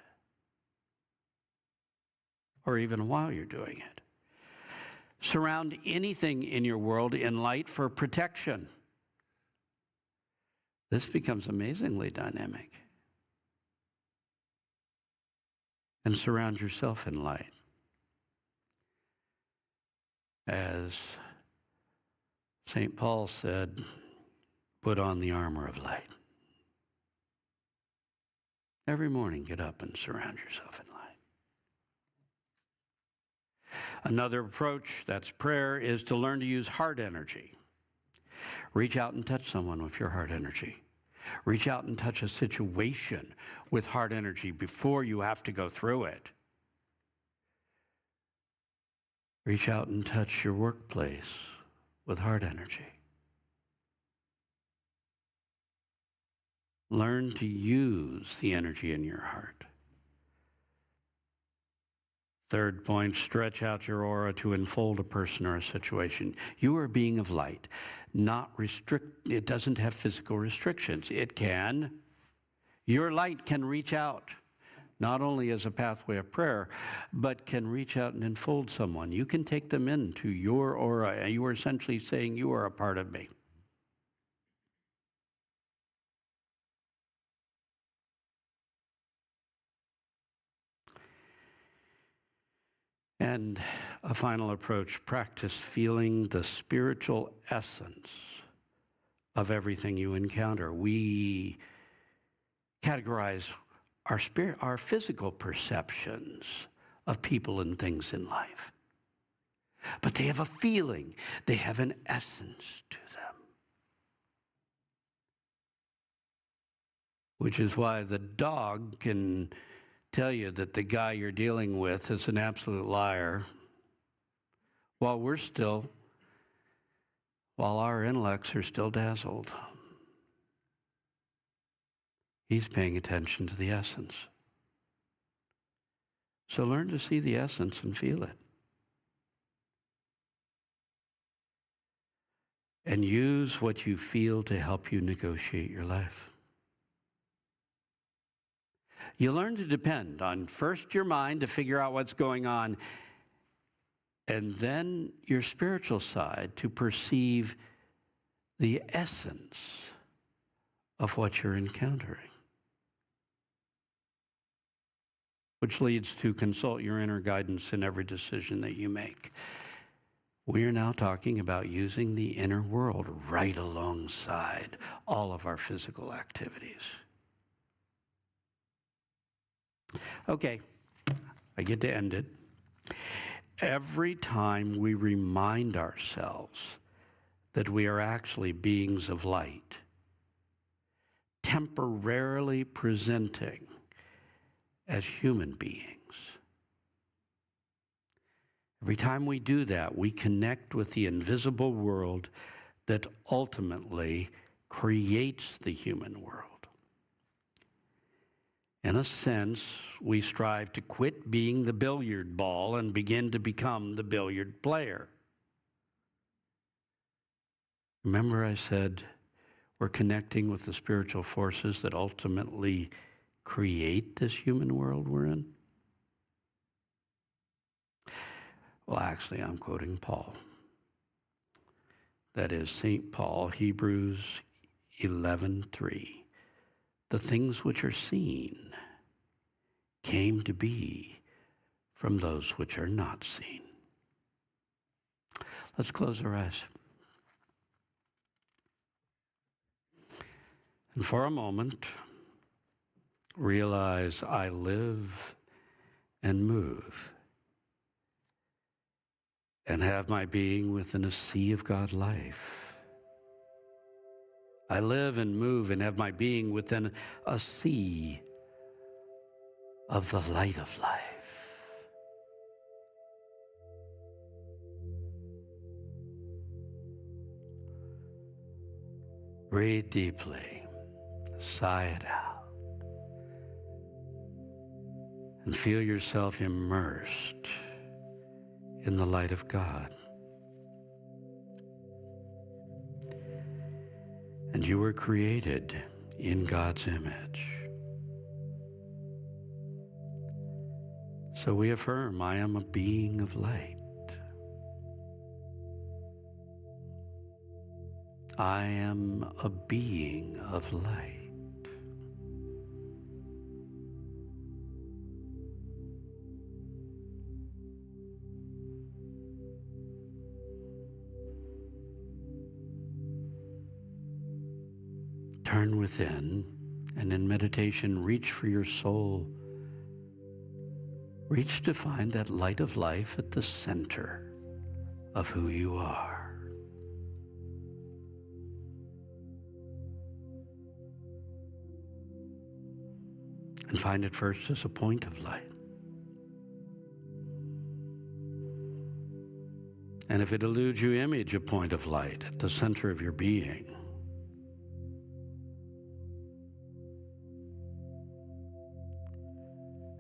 or even while you're doing it. Surround anything in your world in light for protection. This becomes amazingly dynamic. And surround yourself in light. As St. Paul said, put on the armor of light. Every morning, get up and surround yourself in light. Another approach, that's prayer, is to learn to use heart energy. Reach out and touch someone with your heart energy. Reach out and touch a situation with heart energy before you have to go through it. Reach out and touch your workplace with heart energy. Learn to use the energy in your heart. Third point, stretch out your aura to enfold a person or a situation. You are a being of light, not it doesn't have physical restrictions. It can. Your light can reach out, not only as a pathway of prayer, but can reach out and enfold someone. You can take them into your aura, and you are essentially saying, you are a part of me. And a final approach, practice feeling the spiritual essence of everything you encounter. We categorize our physical perceptions of people and things in life. But they have a feeling, they have an essence to them. Which is why the dog can tell you that the guy you're dealing with is an absolute liar, while our intellects are still dazzled. He's paying attention to the essence. So learn to see the essence and feel it. And use what you feel to help you negotiate your life. You learn to depend on first your mind to figure out what's going on, and then your spiritual side to perceive the essence of what you're encountering. Which leads to consult your inner guidance in every decision that you make. We are now talking about using the inner world right alongside all of our physical activities. Okay, I get to end it. Every time we remind ourselves that we are actually beings of light, temporarily presenting as human beings, every time we do that, we connect with the invisible world that ultimately creates the human world. In a sense, we strive to quit being the billiard ball and begin to become the billiard player. Remember I said we're connecting with the spiritual forces that ultimately create this human world we're in? Well, actually, I'm quoting Paul. That is St. Paul, Hebrews 11:3. The things which are seen came to be from those which are not seen. Let's close our eyes. And for a moment, realize I live and move and have my being within a sea of God life. I live and move and have my being within a sea of the light of life. Breathe deeply, sigh it out, and feel yourself immersed in the light of God. And you were created in God's image. So we affirm, I am a being of light. I am a being of light. Turn within, and in meditation, reach for your soul. Reach to find that light of life at the center of who you are. And find it first as a point of light. And if it eludes you, image a point of light at the center of your being.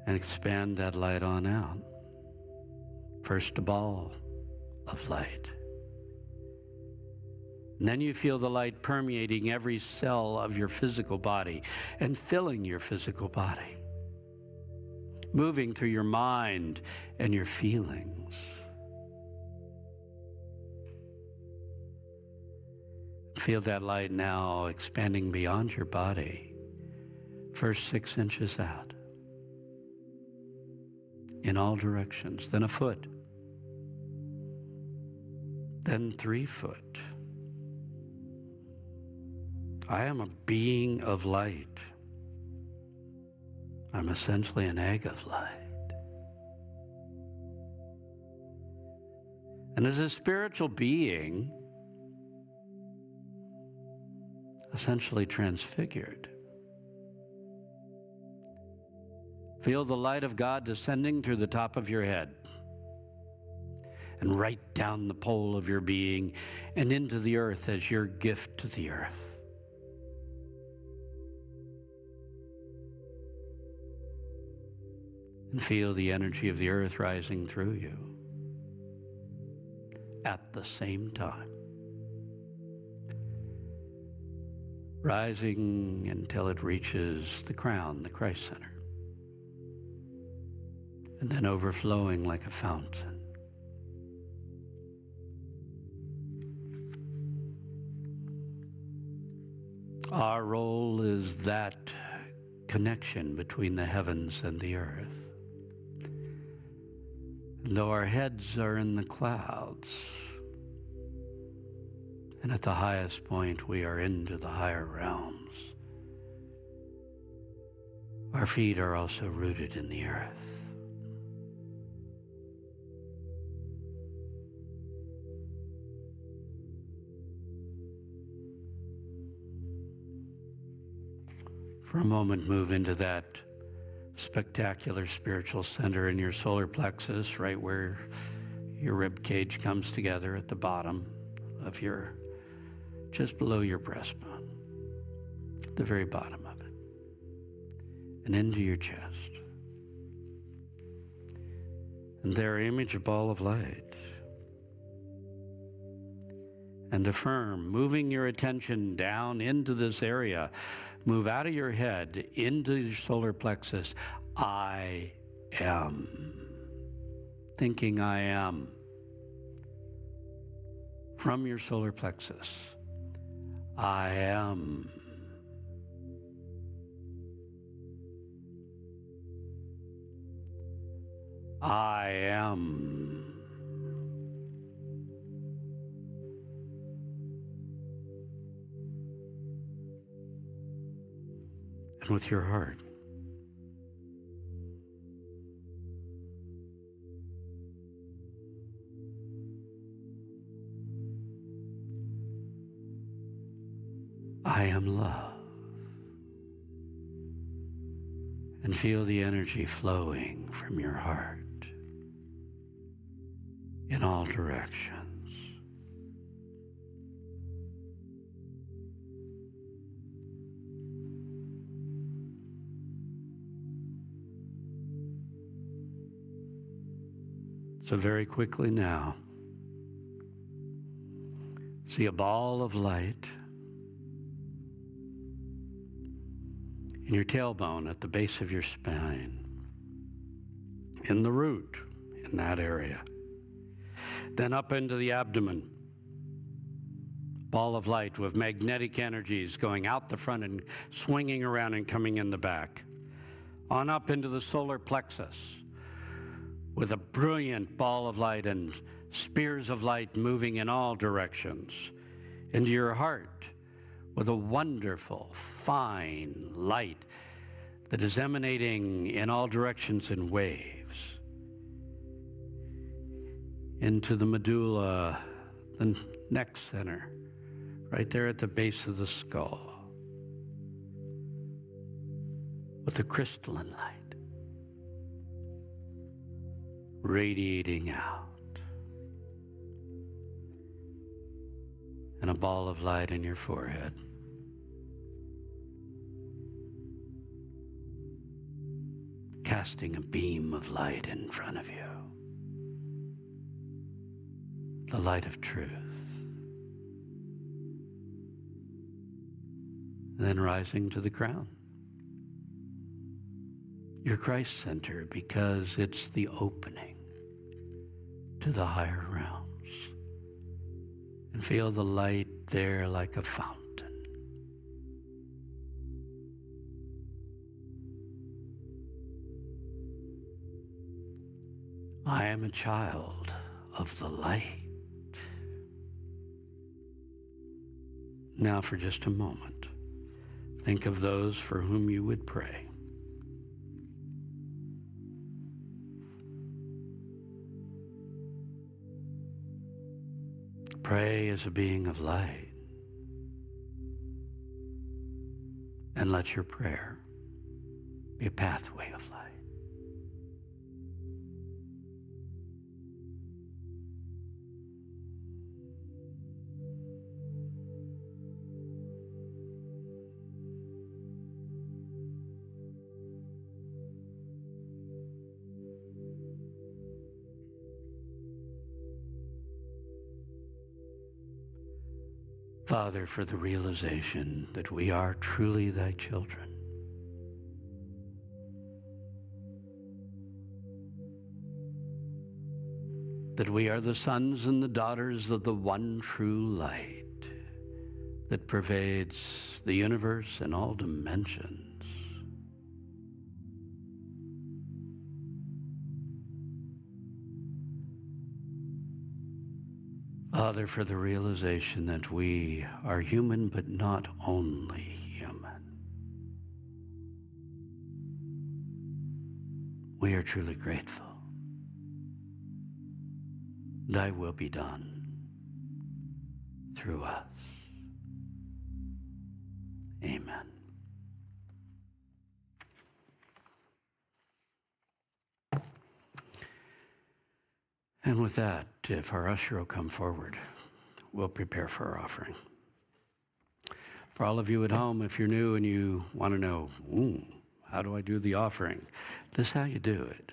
And expand that light on out. First a ball of light. And then you feel the light permeating every cell of your physical body and filling your physical body. Moving through your mind and your feelings. Feel that light now expanding beyond your body. First 6 inches out. In all directions, then a foot, then 3 foot. I am a being of light. I'm essentially an egg of light. And as a spiritual being, essentially transfigured, Feel the light of God descending through the top of your head and right down the pole of your being and into the earth as your gift to the earth. And feel the energy of the earth rising through you at the same time. Rising until it reaches the crown, the Christ Center. And then overflowing like a fountain. Our role is that connection between the heavens and the earth. And though our heads are in the clouds, and at the highest point we are into the higher realms, our feet are also rooted in the earth. For a moment, move into that spectacular spiritual center in your solar plexus, right where your rib cage comes together at the bottom of your, just below your breastbone, the very bottom of it, and into your chest. And there, image a ball of light. And affirm, moving your attention down into this area, move out of your head into your solar plexus. I am. Thinking I am. From your solar plexus. I am. I am. And with your heart, I am love. And feel the energy flowing from your heart in all directions. So very quickly now, see a ball of light in your tailbone at the base of your spine, in the root, in that area. Then up into the abdomen, ball of light with magnetic energies going out the front and swinging around and coming in the back. On up into the solar plexus, with a brilliant ball of light and spears of light moving in all directions. Into your heart with a wonderful, fine light that is emanating in all directions in waves. Into the medulla, the neck center, right there at the base of the skull, with a crystalline light radiating out, and a ball of light in your forehead. Casting a beam of light in front of you, the light of truth. And then rising to the crown, your Christ Center, because it's the opening to the higher realms. And feel the light there like a fountain. I am a child of the light. Now for just a moment, think of those for whom you would pray. Pray as a being of light, and let your prayer be a pathway of light. Father, for the realization that we are truly thy children. That we are the sons and the daughters of the one true light that pervades the universe and all dimensions. Father, for the realization that we are human, but not only human. We are truly grateful. Thy will be done through us. Amen. And with that, if our usher will come forward, we'll prepare for our offering. For all of you at home, if you're new and you want to know, how do I do the offering? This is how you do it.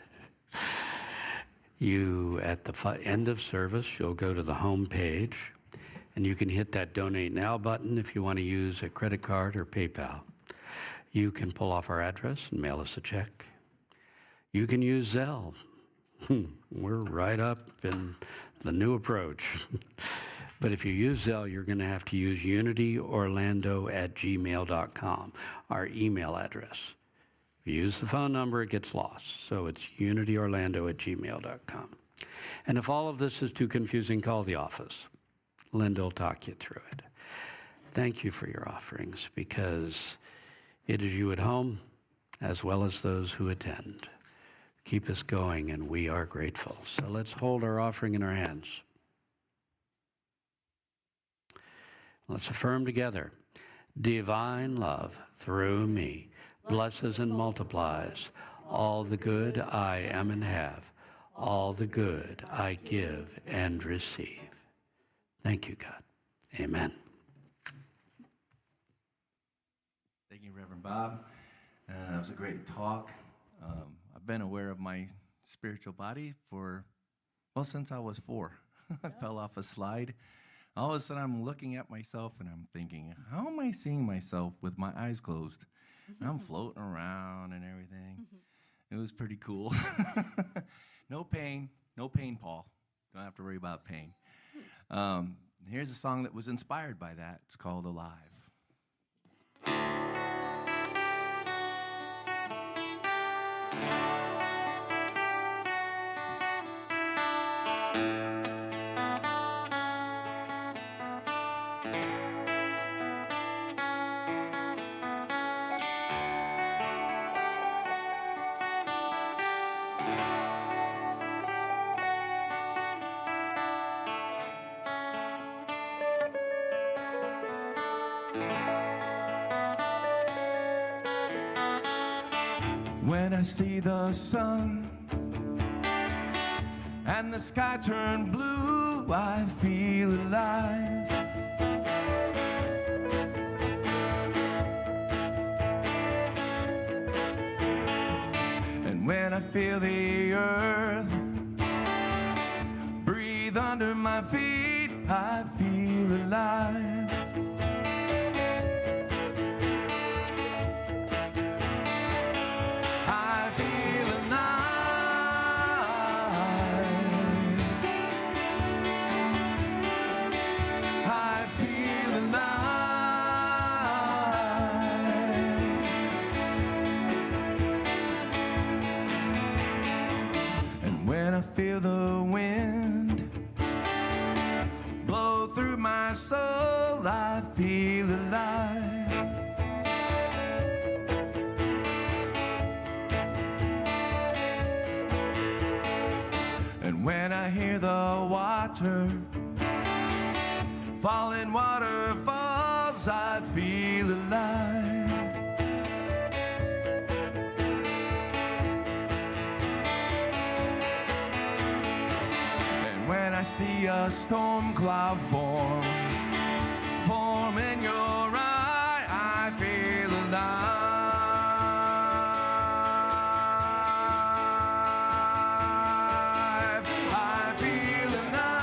You, at the end of service, you'll go to the home page, and you can hit that Donate Now button if you want to use a credit card or PayPal. You can pull off our address and mail us a check. You can use Zelle. We're right up in the new approach. But if you use Zelle, you're going to have to use unityorlando@gmail.com, our email address. If you use the phone number, it gets lost. So it's unityorlando@gmail.com. And if all of this is too confusing, call the office. Linda will talk you through it. Thank you for your offerings, because it is you at home as well as those who attend. Keep us going, and we are grateful. So let's hold our offering in our hands. Let's affirm together. Divine love through me blesses and multiplies all the good I am and have, all the good I give and receive. Thank you, God. Amen. Thank you, Reverend Bob. That was a great talk. I've been aware of my spiritual body since I was 4. I fell off a slide. All of a sudden, I'm looking at myself and I'm thinking, how am I seeing myself with my eyes closed? And I'm floating around and everything. It was pretty cool. No pain, Paul. Don't have to worry about pain. Here's a song that was inspired by that. It's called Alive. When I see the sun and the sky turn blue, I feel alive. And when I feel the earth breathe under my feet, I feel alive. Feel the wind blow through my soul, I feel alive. And when I hear the water fall in waterfalls, I feel alive. When I see a storm cloud form in your eye, I feel alive. I feel alive.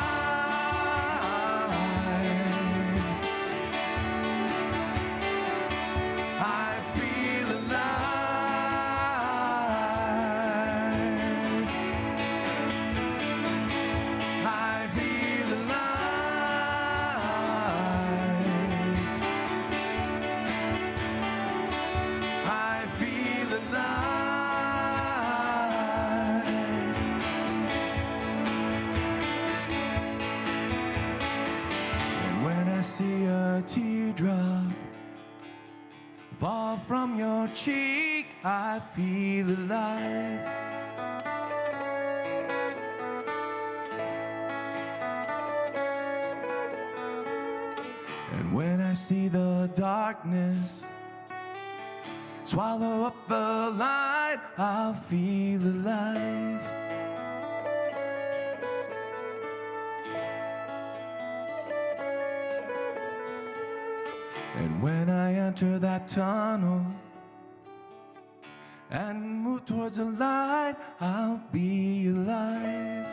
cheek, I feel alive. And when I see the darkness swallow up the light, I'll feel alive. And when I enter that tunnel and move towards the light, I'll be alive.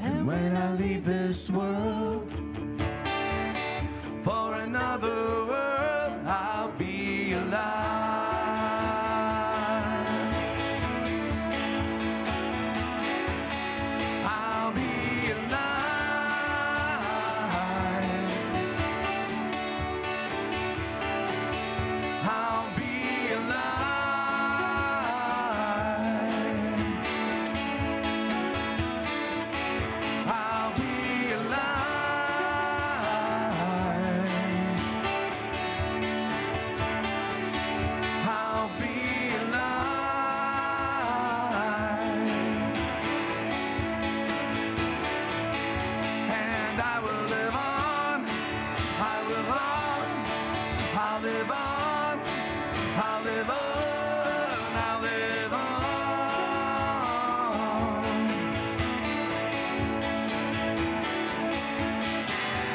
And when I leave this world for another world, I'll be alive. I'll be alive. I'll be alive. I'll be alive. I'll be alive. And I will live on. I will on. I'll live on. I'll live on. I'll live on.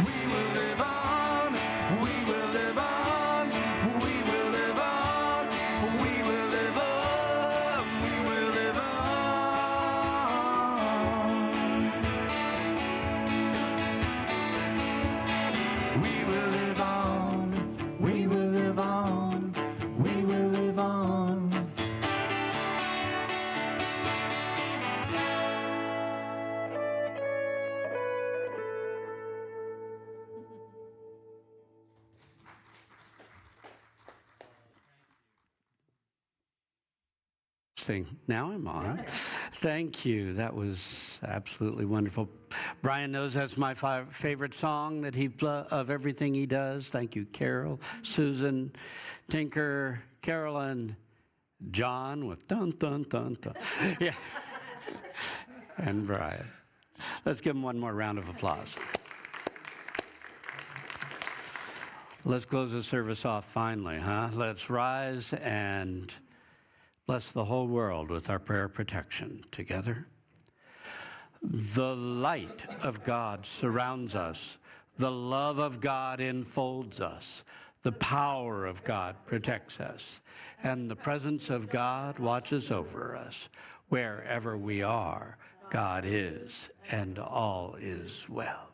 We will live on. We will live on. We will live on. We will live on. We will live on. We will live on. We will live on. We will live on. Now I'm on. Thank you. That was absolutely wonderful. Brian knows that's my favorite song that of everything he does. Thank you, Carol, Susan, Tinker, Carolyn, John with dun dun dun dun. Yeah. And Brian. Let's give him one more round of applause. Let's close the service off finally, huh? Let's rise and bless the whole world with our prayer of protection together. The light of God surrounds us. The love of God enfolds us. The power of God protects us. And the presence of God watches over us. Wherever we are, God is, and all is well.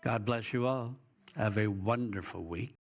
God bless you all. Have a wonderful week.